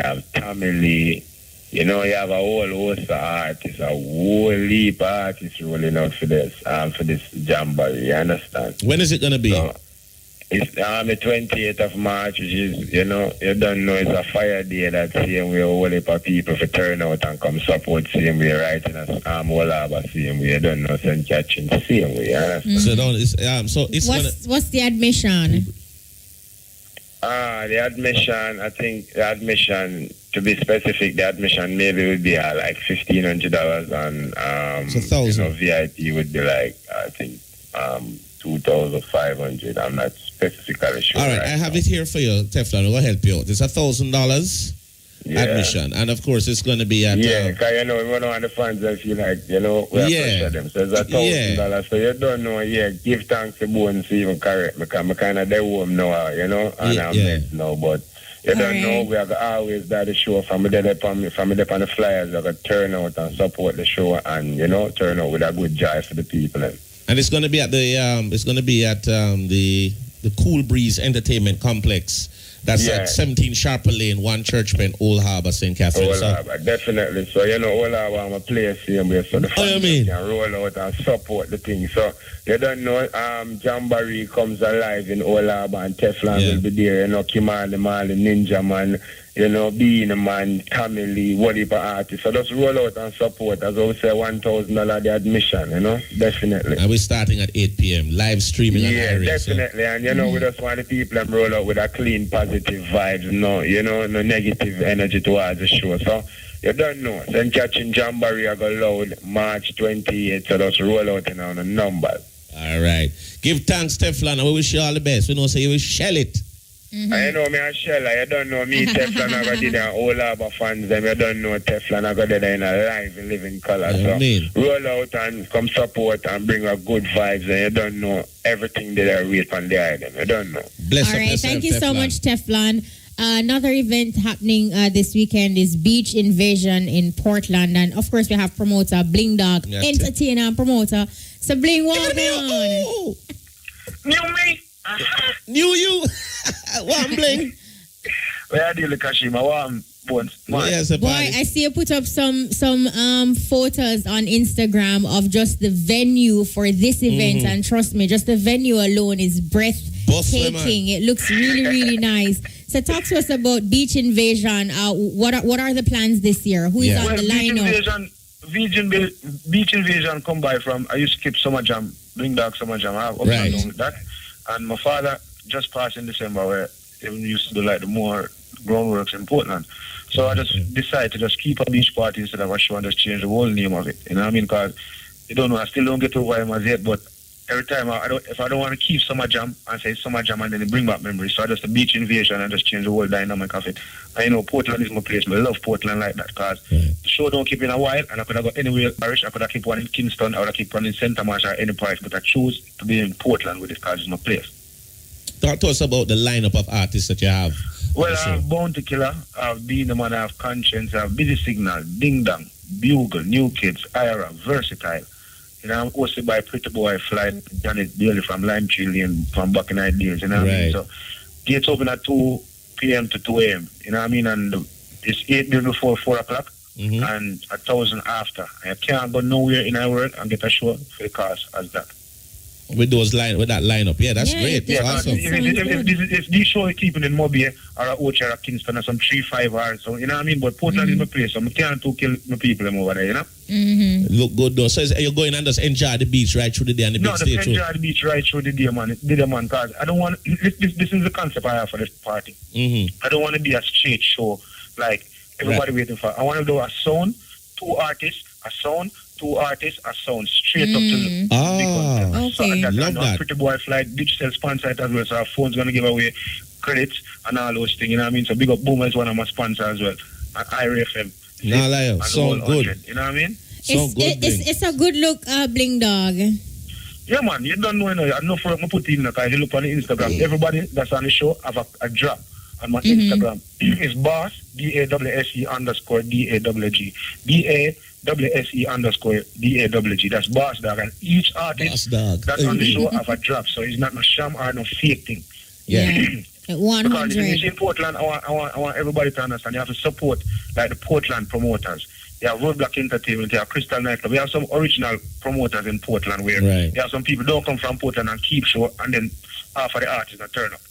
have Tommy Lee. You know, you have a whole host of artists, a whole heap of artists rolling out for this Jamboree, you understand? When is it going to be? So, it's the 28th of March, which is, you know, you don't know, it's a fire day that same way a whole heap of people for turn out and come support same way, right? In a whole harbor same way, you don't know, St. Catherine same way, you understand? So it's what's the admission? The admission, I think the admission, to be specific, the admission maybe would be like $1,500 and you know, VIP would be like, I think, 2,500. I'm not specifically sure. All right, I have it here for you, Teflon. We'll help you out. It's $1,000 admission, and of course, it's going to be at. Yeah, because you know, we don't want the fans that feel like, you know, we have pressure them. So it's $1,000. So you don't know, give thanks to Bones to even correct me, because I kind of there home now, you know, and I'm next now, but. You don't know, we have always done the show from the on the flyers, we have to turn out and support the show and, you know, turn out with a good joy for the people. And it's going to be at the Cool Breeze Entertainment Complex. That's at 17 Sharper Lane, 1 Church Bend, Old Harbor, St. Catherine. Old Harbor, definitely. So, you know, Old Harbor, I'm a player same way, so the family can roll out and support the thing. So, you don't know, Jamboree comes alive in Old Harbor and Teflon will be there, you know, Kimani Man, Ninja Man, you know, Bean Man, Tommy Lee, what heap of artists. So just roll out and support. As I would say, $1,000 the admission, you know, definitely. And we're starting at 8 p.m. live streaming. Yeah, definitely. So. And you know, we just want the people to roll out with a clean, positive vibes, no negative energy towards the show. So you don't know. St. Catherine Jamboree I go loud March 28th. So just roll out and on a number. All right. Give thanks, Teflon, and we wish you all the best. We know say you will shell it. I know me a shell. I don't know me Teflon I got in all Harbor fans them. You don't know Teflon I got there in a live and living color. So roll out and come support and bring a good vibes. And you don't know everything that I wait on the island. You don't know. Bless all right, thank you so much, Teflon. Another event happening this weekend is Beach Invasion in Portland, and of course we have promoter Bling Dog, entertainer and promoter. So Bling, walk on. New me. Knew you. One Bling. Where do you look at him? Boy, I see you put up some photos on Instagram of just the venue for this event, and trust me, just the venue alone is breathtaking. It looks really, really nice. So talk to us about Beach Invasion. What are the plans this year? Who is on the lineup? Beach Invasion come by from, I used to keep Summer Jam, Bring Dog Summer Jam. I have up and down with that. And my father just passed in December where he used to do like the more groundworks in Portland. So I just decided to just keep a beach party instead of a show and just change the whole name of it. You know what I mean? Because you don't know, I still don't get to why I'm as yet, but every time if I don't want to keep Summer Jam and say Summer Jam and then it bring back memories, so I just a Beach Invasion and just change the whole dynamic of it. And you know, Portland is my place. I love Portland like that because the show don't keep in a while, and I could have got anywhere Irish. I could have keep one in Kingston, I would have keep one in St. Thomas or any place, but I choose to be in Portland with it because it's my place. Talk to us about the lineup of artists that you have. Well, I have Bounty Killer, I have Being the Man, I have Conscience, I have Busy Signal, Ding Dong, Bugle, New Kids, Ira, Versatile. You know, I'm hosted by Pretty Boy, Fly, Janet Daly from Lime Tree Lane, from back in the days, you know what I mean? So, gates open at 2 p.m. to 2 a.m., you know what I mean? And it's 8 minutes before 4 o'clock, and 1,000 after. I can't go nowhere in our world and get a show for the cost as that. with that lineup. Yeah, that's great. Yeah, That's awesome. if these show is keeping in Mobile or a Ocha or Kingston or some 3-5 hours, so you know what I mean? But Portland is my place, so I can't kill my people over there, you know? Look good though. So you're going and just enjoy the beach right through the day and the beach day too? No, enjoy the beach right through the day, man. Because I don't want, this is the concept I have for this party. I don't want to be a straight show, like everybody waiting for. I want to do a sound, 2 artists, a sound, 2 artists, a sound, straight up to the okay. So love that. Pretty Boy Flight, digital sponsor it as well, so our phone's going to give away credits and all those things, you know what I mean? So Big Up Boomer is one of my sponsors as well, and IRFM. Nah, lie, so good. You know what I mean? It's a good look, Bling Dog. Yeah, man, you don't know, you know, I know for I put in, because you look on the Instagram, everybody that's on the show have a drop on my Instagram. It's boss, BAWSE underscore DAWG. BAWSE underscore DAWG. That's boss dog. And each artist that's on the show have a drop, so it's not no sham or no fake thing. Yeah. 100. Because if you in Portland, I want everybody to understand, you have to support like the Portland promoters. You have Roadblock Entertainment, you have Crystal Nightclub. We have some original promoters in Portland where you have some people don't come from Portland and keep show, and then half of the artists not turn up.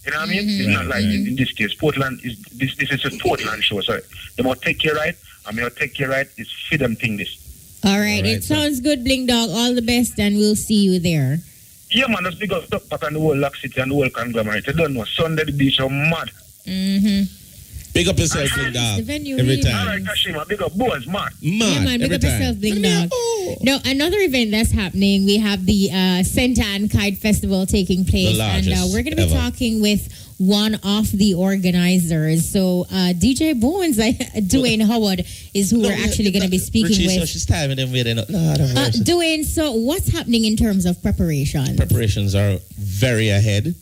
You know what I mean? It's not like in this case. Portland is this is a Portland show, so they must take care right, and they take care right is for them thing this. All right, it sounds good, Bling Dog. All the best, and we'll see you there. Yeah, man, that's big up back on the whole Lock City and the whole conglomerate. You don't know, Sunday the beach are mad. Big up yourself, Bling Dog. Every time. All right, Kashima, big up boys, mad. Yeah, man, big up yourself, Bling Dog. No, another event that's happening, we have the Santa and Kite Festival taking place, and we're going to be talking with one of the organizers. So DJ Bones, Dwayne Howard, is who we're actually going to be speaking Richie, with. So she's timing them with Dwayne, so what's happening in terms of preparation? Preparations are very ahead.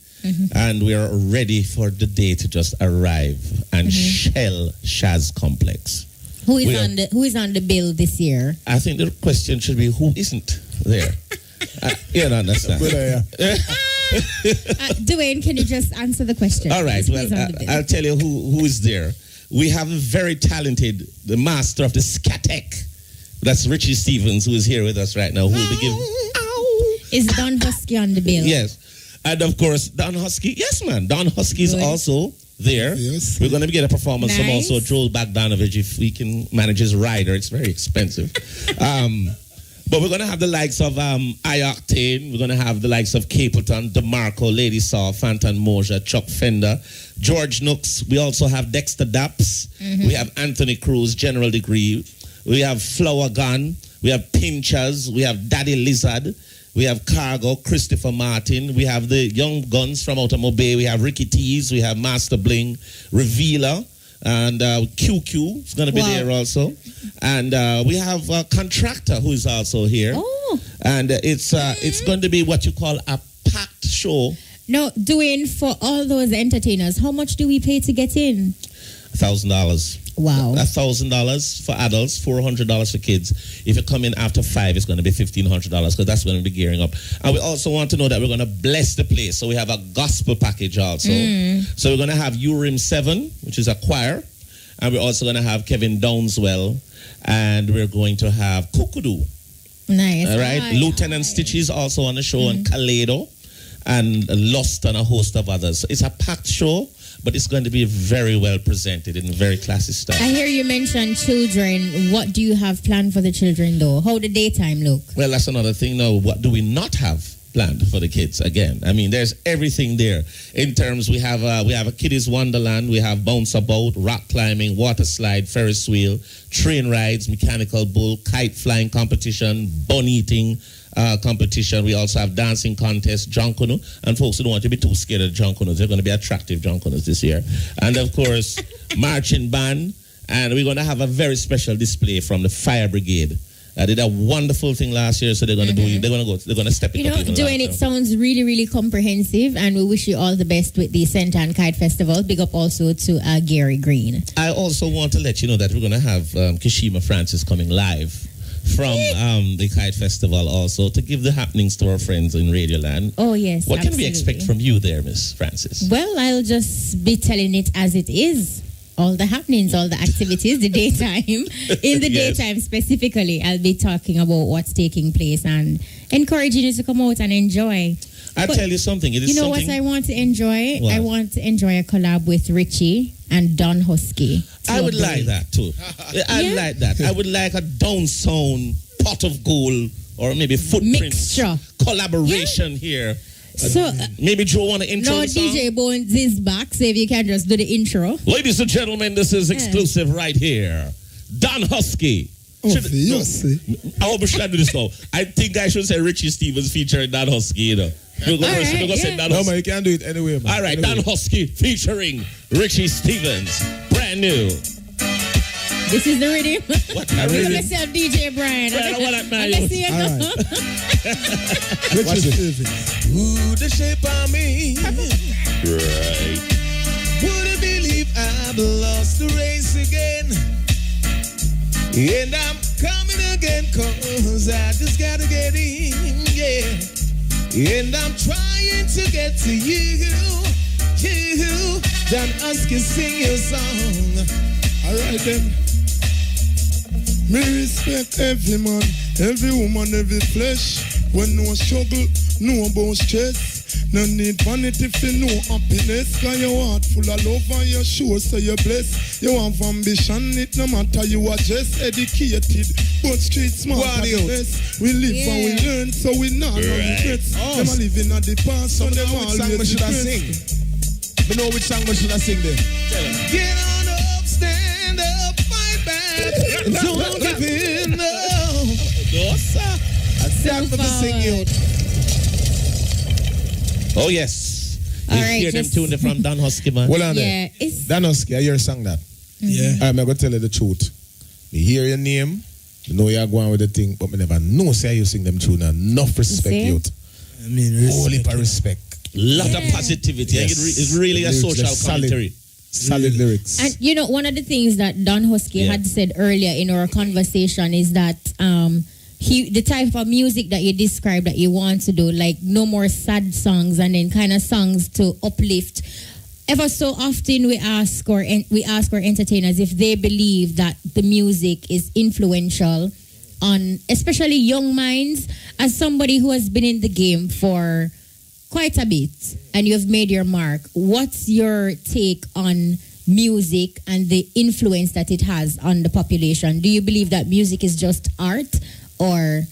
And we are ready for the day to just arrive and shell Shaz Complex. Who is on the bill this year? I think the question should be who isn't there. You don't understand. Dwayne, can you just answer the question? All right. Well, I'll tell you who is there. We have a very talented, the master of the Skatek. That's Richie Stevens, who is here with us right now. Who will be giving? Is Don Husky on the bill? Yes. And of course, Don Husky. Yes, man. Don Husky is also there. Yes. We're going to get a performance from also Joel Bogdanovich if we can manage his rider. It's very expensive. But we're going to have the likes of I-Octane. We're going to have the likes of Capleton, DeMarco, Lady Saw, Fantan Moja, Chuck Fender, George Nooks. We also have Dexter Daps. We have Anthony Cruz, General Degree. We have Flower Gun. We have Pinchers. We have Daddy Lizard. We have Cargo, Christopher Martin. We have the Young Guns from Automobile. We have Ricky Tees. We have Master Bling, Revealer, and QQ is going to be there also. And we have a Contractor who is also here. And it's going to be what you call a packed show. No, Dwayne, for all those entertainers, how much do we pay to get in? $1,000. Wow. $1,000 for adults, $400 for kids. If you come in after 5, it's going to be $1,500 because that's going to be gearing up. And we also want to know that we're going to bless the place. So we have a gospel package also. So we're going to have Urim 7, which is a choir. And we're also going to have Kevin Downswell. And we're going to have Kukudu. Nice. All right. Lieutenant Stitch is also on the show, and Kaleido, and Lost, and a host of others. So it's a packed show, but it's going to be very well presented in very classy style. I hear you mention children. What do you have planned for the children, though? How the daytime look? Well, that's another thing now. What do we not have planned for the kids? Again, I mean, there's everything there. In terms, we have a kiddies wonderland. We have bounce boat, rock climbing, water slide, Ferris wheel, train rides, mechanical bull, kite flying competition, bun eating competition. We also have dancing contest, Junkono, and folks who don't want to be too scared of Junkonos, they're going to be attractive Junkonos this year. And of course, marching band, and we're going to have a very special display from the fire brigade. They did a wonderful thing last year, so they're going to do. They're going to step it up. Dwayne, it sounds really, really comprehensive, and we wish you all the best with the Santa and Kite Festival. Big up also to Gary Green. I also want to let you know that we're going to have Kashima Francis coming live from the Kite Festival also to give the happenings to our friends in Radioland. Oh, yes. What can we expect from you there, Miss Francis? Well, I'll just be telling it as it is. all the happenings, all the activities, the daytime. In the daytime specifically, I'll be talking about what's taking place and encouraging you to come out and enjoy. I'll tell you something. It is you know something... what I want to enjoy? What? I want to enjoy a collab with Richie and Don Husky. I would like that too. I like that. I would like a down sound pot of gold or maybe footprints collaboration here. So maybe Joe want to intro no, the song? DJ Bones is back, so if you can just do the intro. Ladies and gentlemen, this is exclusive right here. Don Husky. I hope we should do this now. I think I should say Richie Stevens featuring Don Husky, you know. We're going to say Don Husky. No, man, you can't do it anyway, man. All right, Don Husky featuring Richie Stevens. Brand new. This is the rhythm. What? I'm myself, DJ Brian. All right. Richie Stevens. Ooh, the shape of me. Right. Wouldn't believe I've lost the race again. And I'm coming again, cause I just gotta get in, yeah. And I'm trying to get to you. Don Husky, sing your song. Alright then. Me respect every man, every woman, every flesh. When no struggle, no about stress. No need vanity for no happiness. Cause your heart full of love and your sure so you're blessed. You have ambition, it no matter you are just educated. But street smart are the best. We live and we learn, so we not regrets. Them are living at the past, so them always which song we should sing. We know which song we should sing there. Get on up, stand up, fight back. Don't give in, no. No, sir. That's what sing you. Oh, yes. All you right, hear them tuning from Don Husky, man. Hold on there. Don Husky, I hear you sang that. Yeah. I'm going to tell you the truth. Me hear your name, I know you're going with the thing, but me never know say you sing them tune. Enough respect, youth. I mean, Holy for respect. Lot of positivity. Yes. It's really a social commentary. Solid lyrics. And you know, one of the things that Don Husky had said earlier in our conversation is that the type of music that you described that you want to do, like no more sad songs and then kind of songs to uplift. Ever so often we ask our entertainers if they believe that the music is influential on especially young minds. As somebody who has been in the game for quite a bit and you've made your mark, what's your take on music and the influence that it has on the population? Do you believe that music is just art? Or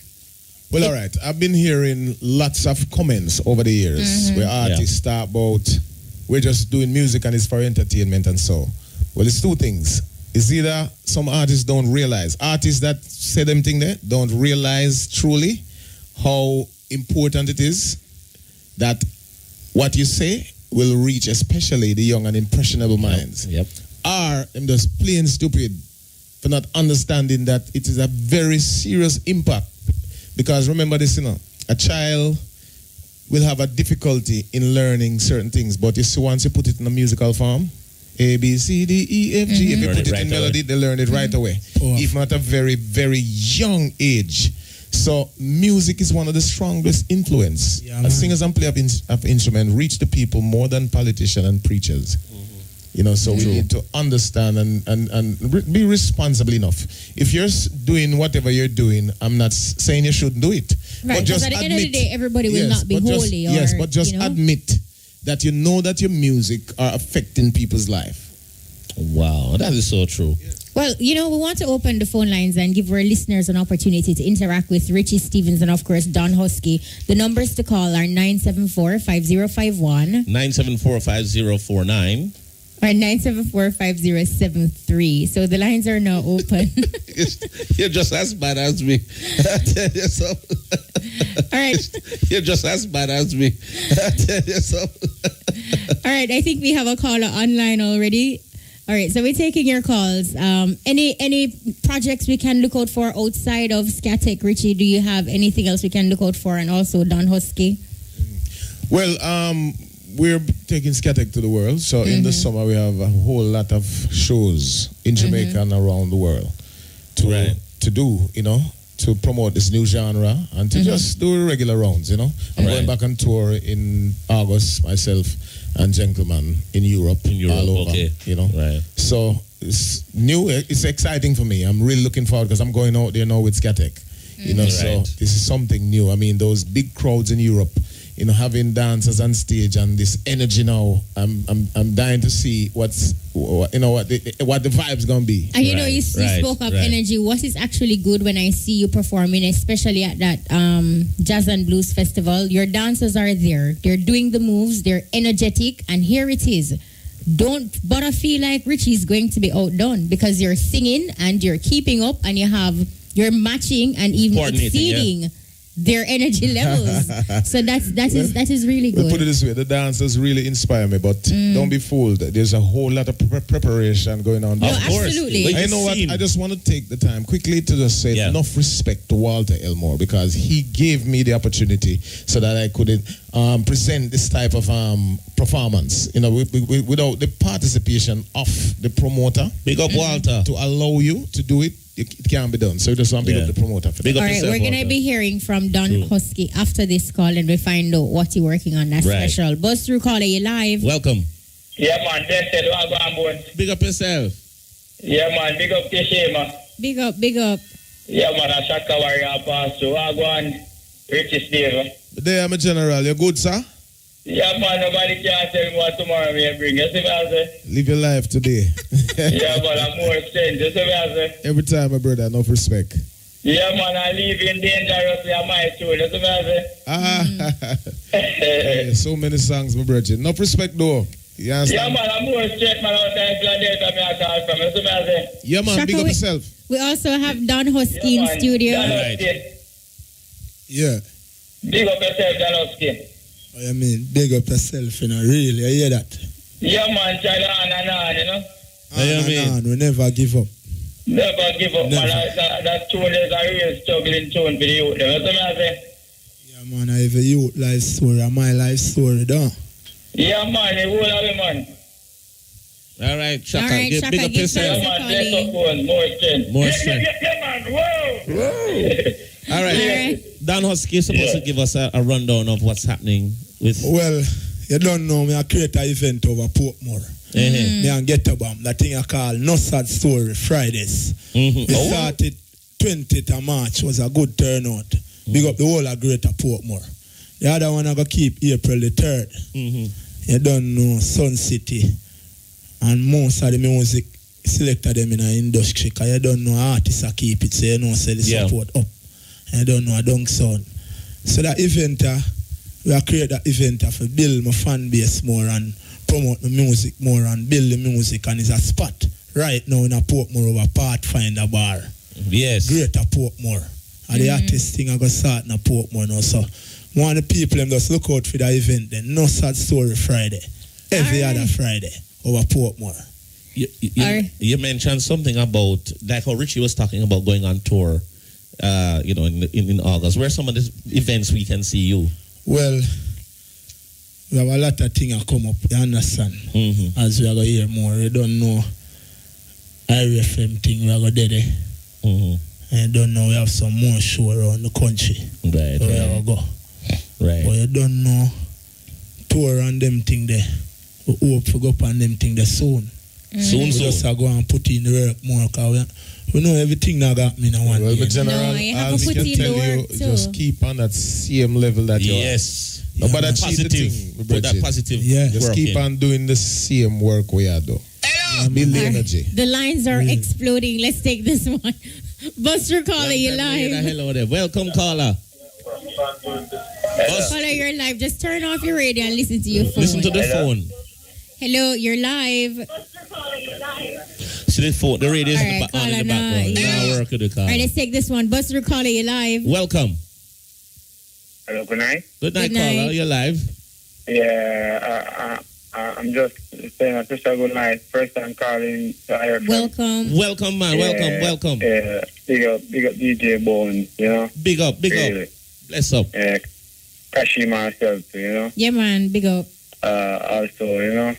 well, all right. I've been hearing lots of comments over the years where artists talk about we're just doing music and it's for entertainment and so. Well, it's two things. It's either some artists don't realize, artists that say them thing there don't realize truly how important it is that what you say will reach especially the young and impressionable minds. Or I'm just plain stupid for not understanding that it is a very serious impact. Because remember this, you know, a child will have a difficulty in learning certain things, but you see once you put it in a musical form, A, B, C, D, E, F, G, if you put it in melody, they learn it right away. Even at a very, very young age. So music is one of the strongest influence. Singers and players of instrument reach the people more than politicians and preachers. You know, so we need to understand and be responsible enough. If you're doing whatever you're doing, I'm not saying you shouldn't do it. Right, because at the end of the day, everybody will not be holy. But just admit that you know that your music are affecting people's life. Wow, that is so true. Well, you know, we want to open the phone lines and give our listeners an opportunity to interact with Richie Stevens and, of course, Don Husky. The numbers to call are 974-5051. 974-5049. Or 974-5073. So the lines are now open. You're just as bad as me. I tell you so. All right. You're just as bad as me. I tell you so. All right. I think we have a caller online already. All right. So we're taking your calls. Any projects we can look out for outside of Scatec? Richie, do you have anything else we can look out for? And also Don Husky? Well, we're taking Scatec to the world. So in the summer, we have a whole lot of shows in Jamaica and around the world to do, you know, to promote this new genre and to just do regular rounds, you know. I'm going back on tour in August myself. and gentlemen in Europe, all over, okay. you know. Right. So it's new. It's exciting for me. I'm really looking forward because I'm going out there now with Skatek. You know, so this is something new. I mean, those big crowds in Europe, you know, having dancers on stage and this energy now. I'm dying to see what the vibe's gonna be. And you know, you spoke of energy. What is actually good when I see you performing, especially at that Jazz and Blues Festival? Your dancers are there. They're doing the moves. They're energetic, and here it is. Don't bother feel like Richie's going to be outdone because you're singing and you're keeping up and you're matching and even exceeding their energy levels. So that is really good. We'll put it this way, the dancers really inspire me, but don't be fooled. There's a whole lot of preparation going on. No, absolutely. I know what, I just want to take the time quickly to just say enough respect to Walter Elmore because he gave me the opportunity so that I could present this type of performance, you know, without the participation of the promoter. Big up Walter. To allow you to do it. It can't be done. So just want to pick up the promoter for that. All right, we're going to be hearing from Don Husky after this call and we find out what you're working on. That's special. Buzz through caller, you live. Welcome. Yeah, man. Big up yourself. Yeah, man. Big up Kishema. Big up. Yeah, man. I Shaka Warrior Pastor. Wagwan. Richie Steve. There, I'm a general. You good, sir? Yeah, man. Nobody can tell me what tomorrow may bring. You see what I say? Live your life today. Yeah, man. I'm more strange. You see what I say? Every time, my brother, enough respect. Yeah, man. I live in dangerously. I might too. You see what I say? So many songs, my brother. Enough respect, though. You understand? Yeah, man. I'm more straight, man. Out there in Gladiator, me I call from. You see what I say? Yeah, man. Shaka, big up yourself. We also have Don Husky in studio. Yeah. Big up yourself, Don Husky. I mean, big up yourself, you know, really. I hear that. Yeah, man, try on, you know. On, we never give up. Never give up, Never. man. That tune is a real struggling tune for the youth. You know what I say? Yeah, man, I have a youth life story, and my life story, don't. Yeah, man, the whole of it, man. All right, Shaka, All right, big Shaka, up give yourself. Yeah, man, bless up one, more strength. More strength. Yeah, man, whoa. All right. Dan Husky is supposed to give us a rundown of what's happening with... Well, you don't know, me I create an event over Portmore. Me and Get a Bomb, that thing I call No Sad Story Fridays. We started 20th of March, was a good turnout. Big up the whole of Greater Portmore. The other one I go keep April the 3rd. You don't know, Sun City. And most of the music selected them in the industry, because you don't know artists I keep it, so you know, say the support up. I don't know, I don't sound. So that event, we have created that event to build my fan base more and promote my music more and build the music, and it's a spot right now in a Portmore over Pathfinder Bar. Yes. Greater Portmore. And the artist thing I go start in a Portmore now. So one of the people them just look out for the event then. No Sad Story Friday. Every other Friday over Portmore. You mentioned something about, like how Richie was talking about going on tour. You know, in August. Where are some of the events we can see you? Well, we have a lot of things come up, you understand? As we are going to hear more. You don't know IRFM thing, we are going to do there. And you don't know, we have some more show around the country. Right. We are going to go. Right. But you don't know tour and them thing there. We hope to go up on them thing there soon. Soon. Just go and put in the work more, because we know everything that got me in one well, year. But General, all we can tell you, just keep on that same level that you're Yes. No, but that's positive. Put that positive. Just keep on doing the same work we are doing. Build the energy. The lines are exploding. Let's take this one. Buster caller, you live. Hello there. Welcome, caller. Caller, you're live. Just turn off your radio and listen to your phone. Listen to the phone. Hello, you're live. See the phone. The radio is on in the background. Now work with the car. All right, let's take this one. Buster caller, you live. Welcome. Hello, good night. Good night, caller. You're live. Yeah, I'm just saying a special good night. First time calling. Welcome. Welcome, man. Welcome. Yeah, big up DJ Bone, you know. Big up. Bless up. Kashi myself, you know. Yeah, man. Big up. Also, you know.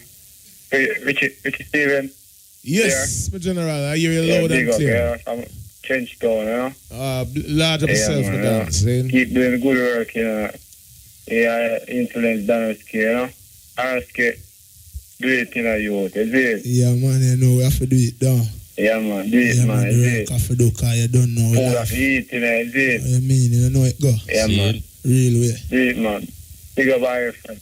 Richie Steven. Yes, my general. I hear you loud and clear. I'm Trench Town, you know. Large of yourself, my dance. Keep doing good work, you know. Yeah, influence Dynasty, you know. Husky, do it in a youth, is it? Yeah, man, you know, we have to do it down. Yeah, man, do it, Yeah, man, is it? have to do because you don't know. Food of eating, is it? You mean, you don't know it go. Yeah, man. Real way. Do it, man. Big up our friend.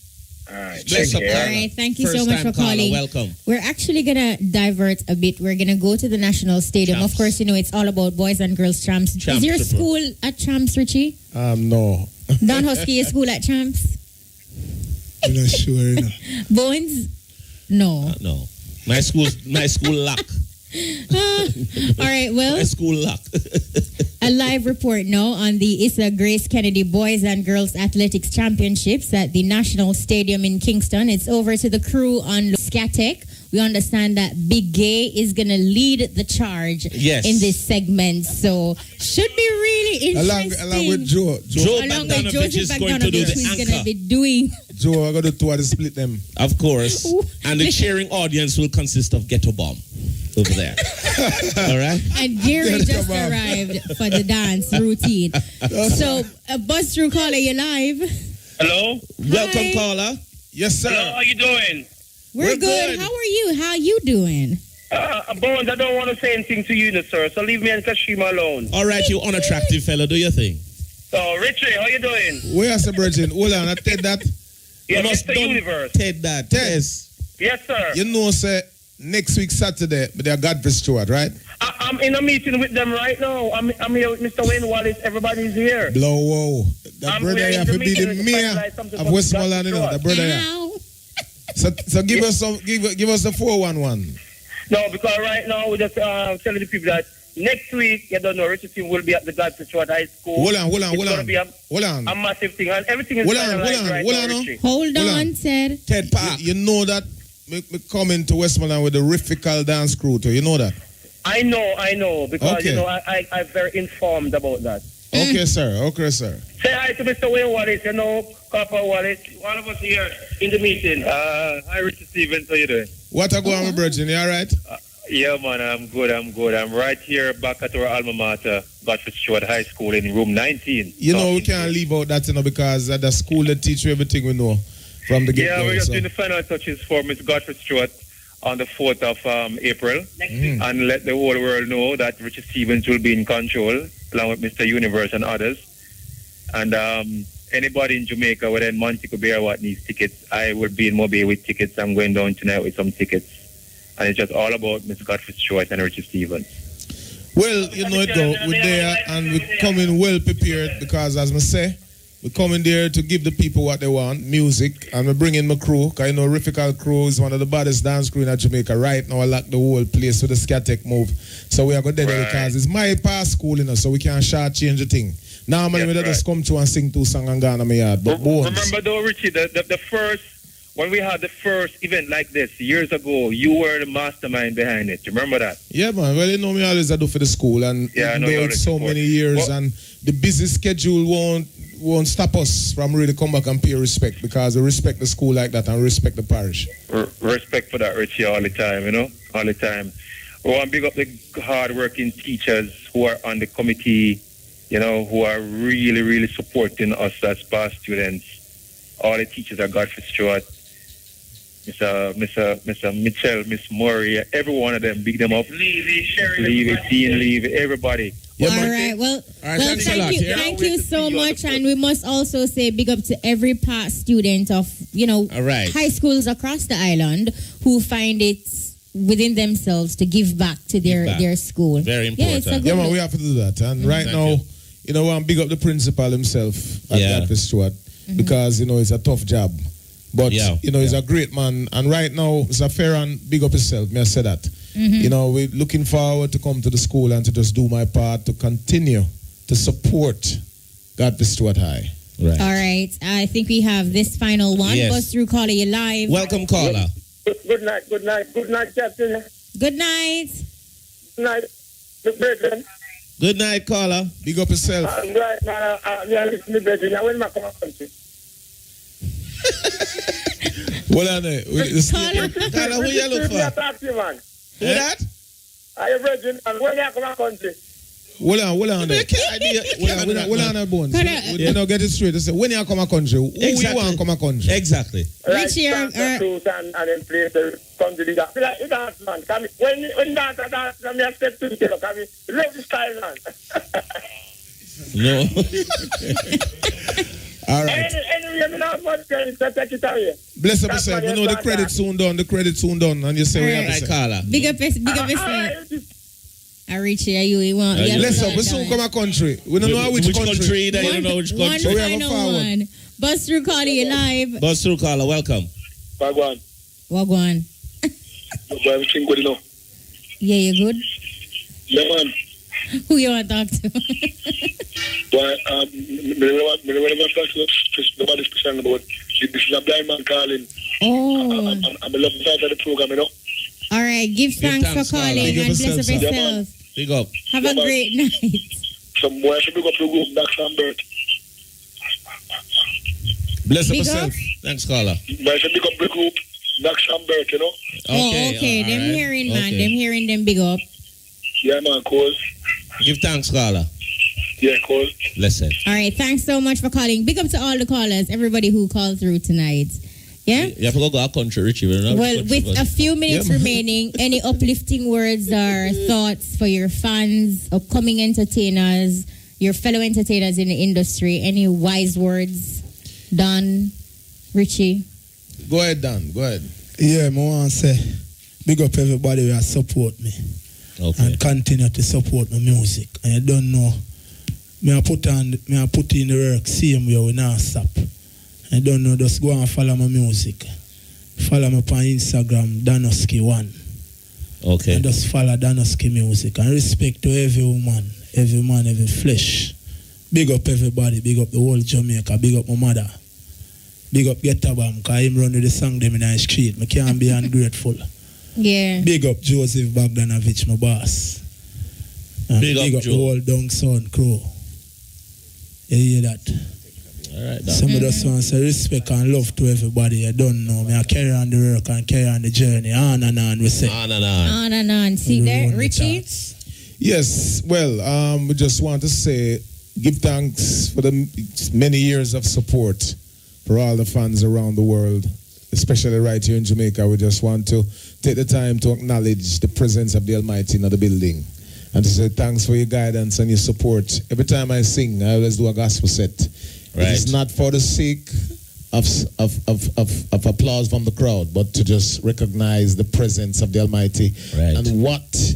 All right, Bless up, take care. All right, thank you First so much time for calling. caller, welcome. We're actually gonna divert a bit. We're gonna go to the National Stadium. Champs. Of course, you know it's all about boys and girls champs. Champs Is your triple. school at Champs, Richie? No. Don Husky is school at Champs? I'm not sure, you know. Bones? No. No. My school lock. All right, well, My school lock. a live report now on the Issa Grace Kennedy Boys and Girls Athletics Championships at the National Stadium in Kingston. It's over to the crew on Scatec. We understand that Big Gay is going to lead the charge in this segment. So, should be really interesting. Along with Joe. Along with Joseph is going to do Bogdanovich, the who's going anchor. to be doing. Joe, I got to two to split them. Of course. And the cheering audience will consist of Ghetto Bomb over there. All right? And Gary just arrived for the dance routine. So, buzz through caller, you live. Hello? Welcome, caller. Yes, sir. Hello, how you doing? We're good. How are you? How you doing? Bones, I don't want to say anything to you, sir, so leave me and Kashima alone. All right, you unattractive fellow. Do your thing. So, Richie, how you doing? Where is the virgin? Hold on, I tell that. Yeah, You must Mr. don't Universe. Ted that. Yes. Yes, sir. You know, say, next week Saturday, but they're Godfrey Stewart, right? I'm in a meeting with them right now. I'm here with Mr. Wayne Wallace. Everybody's here. Blow, whoa. The I'm brother wearing have the to be the meeting to mayor finalize something of for Westmoreland, Godfrey you know, the Stewart. brother. So give us some, give us the 411. No, because right now we're just telling the people that next week, you don't know, Richie team will be at the Godfrey Stewart High School. Hold on. It's gonna be a massive thing, and everything is finalized right now, Richie. Hold on, Ted. Ted Park. You know that me coming to Westmoreland with the Riffical dance crew too. You know that? I know, because, Okay. you know, I'm very informed about that. Okay, sir. Say hi to Mr. Wayne Wallace, you know, Copper Wallace. One of us here in the meeting. Hi, Richie Stevens. How you doing? What a go on, my virgin? You all right? Yeah, man, I'm good. I'm right here back at our alma mater, Godfrey Stewart High School in room 19. You know, we can't leave out that, you know, because at the school they teach you everything we know from the get-go. Yeah, we're just so. doing the final touches for Miss Godfrey Stewart on the 4th of April. Next week. And let the whole world know that Richie Stevens will be in control, along with Mr. Universe and others. And anybody in Jamaica, whether in Montego Bay or what, needs tickets, I will be in Mobile with tickets. I'm going down tonight with some tickets. And it's just all about Miss Godfrey Stewart and Richie Stevens. Well, you know it though, we're there and we're coming well prepared because, as I say, we're coming there to give the people what they want, music, and we're bringing my crew, because you know Riffical crew is one of the baddest dance crew in Jamaica. Right now I lock the whole place with the Scatec move. So we are going there because it's my past school, you know, so we can't shortchange the thing. Normally we just come to and sing two songs and go on my yard, but bones. Remember though, Richie, the first, when we had the first event like this years ago, you were the mastermind behind it. You remember that? Yeah, man. Well, you know me always I do for the school, and Yeah, I even know though you it's so always many support. years, Well- and the busy schedule won't stop us from really come back and pay respect, because we respect the school like that and respect the parish. Respect for that, Richie, all the time, you know, all the time. We want to big up the hard-working teachers who are on the committee, you know, who are really, really supporting us as past students. All the teachers are Godfrey Stewart, Mr. Mitchell, Miss Murray, every one of them, big them up. Levy, Dean Levy, everybody. All right. Well, thank you so much, and we must also say big up to every past student of high schools across the island who find it within themselves to give back to their school. Very important. Yeah, it's a good Yeah, man, look. we have to do that. And right Thank now, you. you know, I'm big up the principal himself at Godfrey Stewart, because, you know, it's a tough job. But, you know, he's a great man. And right now, Mr. Ferran, big up yourself. May I say that? You know, we're looking forward to come to the school and to just do my part to continue to support Godfrey Stewart High. Right. All right. I think we have this final one. Yes. Buzz through caller, you live. Welcome, caller. Good night, Captain. Good night. Good night, Brethren. Good night, caller. Big up yourself. Right now, I'm listening to Brethren. I went back to my country. Well, I know. Caller, who you look for? Talk to you, man. Who that? I am Brethren, and when I come to my country. Hold on. Hold on, Bones. We don't get it straight. They say, when you come a country, who you want come a country? Exactly. Richie, and then play the country that. It dance, man. When dance, come here, step to the table. Come here, love the style, man. No. All right. Anyway, not much credit, so take it away. Bless up yourself. You know the credit soon done. And you say we have to say. Big up yourself. Richie, are you want? Bless up. We soon come a country. We don't know which country. You don't know which country. We have a forward. Bus through caller, you live. Bus through caller, welcome. Wagwan. Everything good enough. Yeah, you good? Yeah, man. Who you want to talk to? Well, nobody special about this is a blind man calling. Oh. I'm a love part of the program, you know. All right, give thanks for calling and bless up yourself. Big up. Have a great night. Some boy should big up the group, Dax and Bert. Bless up yourself. Thanks, caller. Boy should big up the group, Dax and Bert, you know. Okay. Them right. hearing, man. Them hearing them big up. Yeah, man, cause. Give thanks, caller. Yeah, cause. Listen. All right, thanks so much for calling. Big up to all the callers, everybody who called through tonight. Yeah? You have to go our country, Richie. Well, with a few minutes remaining, any uplifting words or thoughts for your fans, upcoming entertainers, your fellow entertainers in the industry, any wise words? Don, Richie? Go ahead, Don. Go ahead. Yeah, I want to say, big up everybody who support me. Okay. And continue to support my music. And you don't know, I put in the work, same way we not stop. I don't know, just go and follow my music. Follow me on Instagram, Husky1. Okay. And just follow Husky music. And respect to every woman, every man, every flesh. Big up everybody, big up the whole Jamaica, big up my mother. Big up Getabam, because him run with the song them in the street. I can't be ungrateful. Yeah. Big up Joseph Bogdanovich, my boss. And big up the whole Dongson crew. You hear that? All right, Somebody just want to say respect and love to everybody. I don't know. I carry on the work and carry on the journey. On and on, we say. On and on. On and on. See there, Richie? Yes, well, we just want to say, give thanks for the many years of support for all the fans around the world, especially right here in Jamaica. We just want to take the time to acknowledge the presence of the Almighty in the building and to say thanks for your guidance and your support. Every time I sing, I always do a gospel set. Right. It is not for the sake of applause from the crowd, but to just recognize the presence of the Almighty and what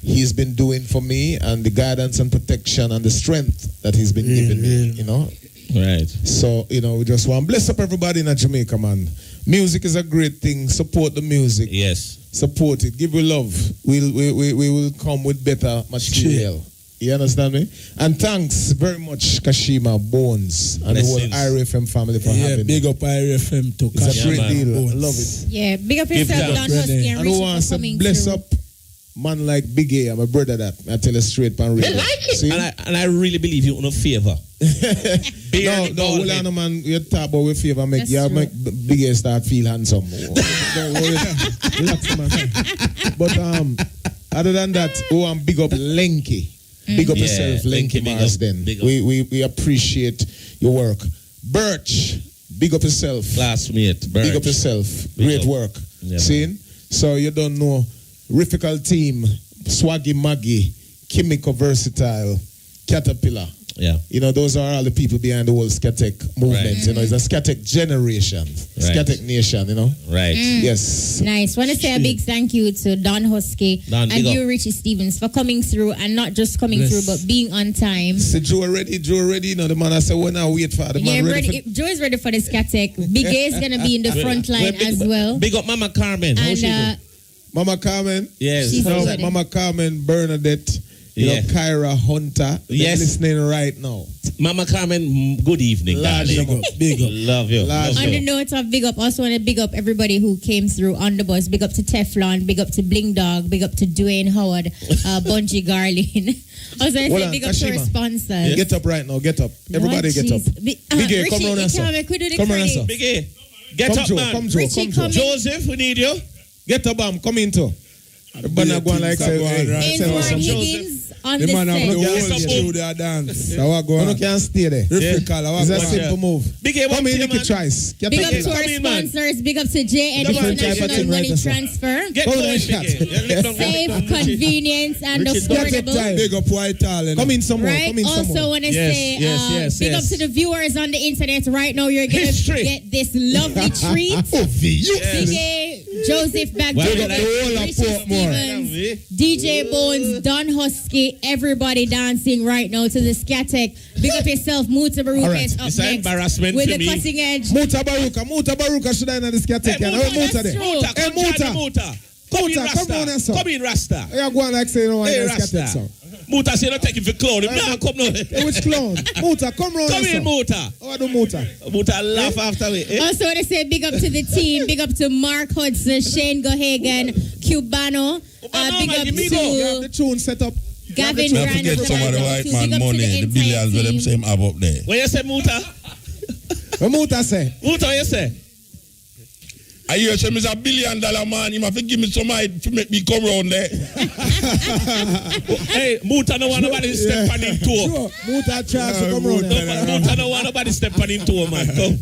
He's been doing for me and the guidance and protection and the strength that He's been giving me, you know. Right. So, you know, we just want to bless up everybody in Jamaica, man. Music is a great thing. Support the music. Yes. Support it. Give it love. We will come with better material. You understand me? And thanks very much, Kashima, Bones, and the whole IRFM family for having me. Big up IRFM too. It's a great deal. I love it. Yeah, big up yourself, Don Husky, and Richie for coming bless through. up man like Big A. I'm a brother that. I tell you straight pan radio. See? And I really believe you in a favor. No, hold on, man. You talk about with favor. Make Big A start feel handsome. Don't worry. Relax, man. But other than that, I'm big up Lenky. Big up yourself, Lenky Marsden. We appreciate your work. Birch, big up yourself. Classmate, Birch. Big up yourself. Great work. Yeah, see? So you don't know, Riffical Team, Swaggy Maggie, Chemical Versatile, Caterpillar. Yeah. You know, those are all the people behind the whole Skatek movement. Right. You know, it's a Skatek generation. Right. Skatek nation, you know? Right. Yes. Nice. Want to say a big thank you to Don Husky and you, Richie Stevens, for coming through and not just coming through, but being on time. So Joe already, you know, the man I said, when I wait for the man Joe is ready for the Skatek. Big A is going to be in the front line as well. Big up Mama Carmen. And Mama Carmen? Yes. Mama Carmen, Bernadette. You know, Kyra Hunter. Yes. Listening right now. Mama Carmen, good evening. Big up. Love you. On the note of big up, also want to big up everybody who came through on the bus. Big up to Teflon, big up to Bling Dog, big up to Dwayne Howard, Bungie Garlin. I was going to say big up to our sponsors. Yes. Get up right now. Get up. Everybody get up. Big A, come round us. Come round us. Big A, get up, man. Come Joe. Joseph, we need you. Get up, come into. Everybody going like say, Higgins on the the man have set. the whole studio dance. So what go on? You can't stay there. It's a simple move. Come in, make a choice. Big up to our sponsors. Big up to JN International Money Transfer. Safe, convenience, and affordable. Big up White Island. Come in some more. Right. Also want to say big up to the viewers on the internet right now. You're gonna get this lovely treat. Joseph back Richie Stevens, DJ Bones, Don Husky, everybody dancing right now to the Skatek. Big up yourself, Muta Baruka is up next with the cutting edge. Muta Baruka should I know the Skatek? Muta there. Hey Muta. Come in, Rasta. You go on like say you don't want to Skatek song. Muta say not take it for clown. Nah, come now. Which clown? Muta, come round. Come in, Muta. How I do Muta? Muta laugh after me. Also want to say big up to the team. Big up to Mark Hudson, Shane Gohagan, Cubano. Big up to the tune set up. Gavin Rand. Don't forget some of the white man money, the billions with them same have up there. What you say, Muta? What Muta say? Muta, what you say? I hear him is $1 billion man. You have to give me some money to make me come round there. Hey, Muta no want nobody step on him toe. Sure. Muta tries to come round there. Muta no want nobody step on him toe, man. Come.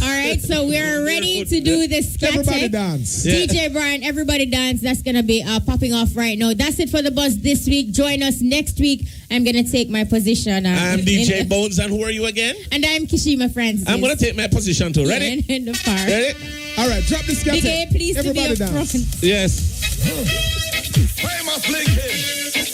All right, so we're ready to do the Skatek. Everybody dance. DJ Brian, everybody dance. That's going to be popping off right now. That's it for the buzz this week. Join us next week. I'm going to take my position. I'm DJ Bones, and who are you again? And I'm Kishima Francis. I'm going to take my position too. Ready? In the park. Ready? All right, drop the Skatek. Please everybody to be up dance. front. Yes. Famous Lincoln.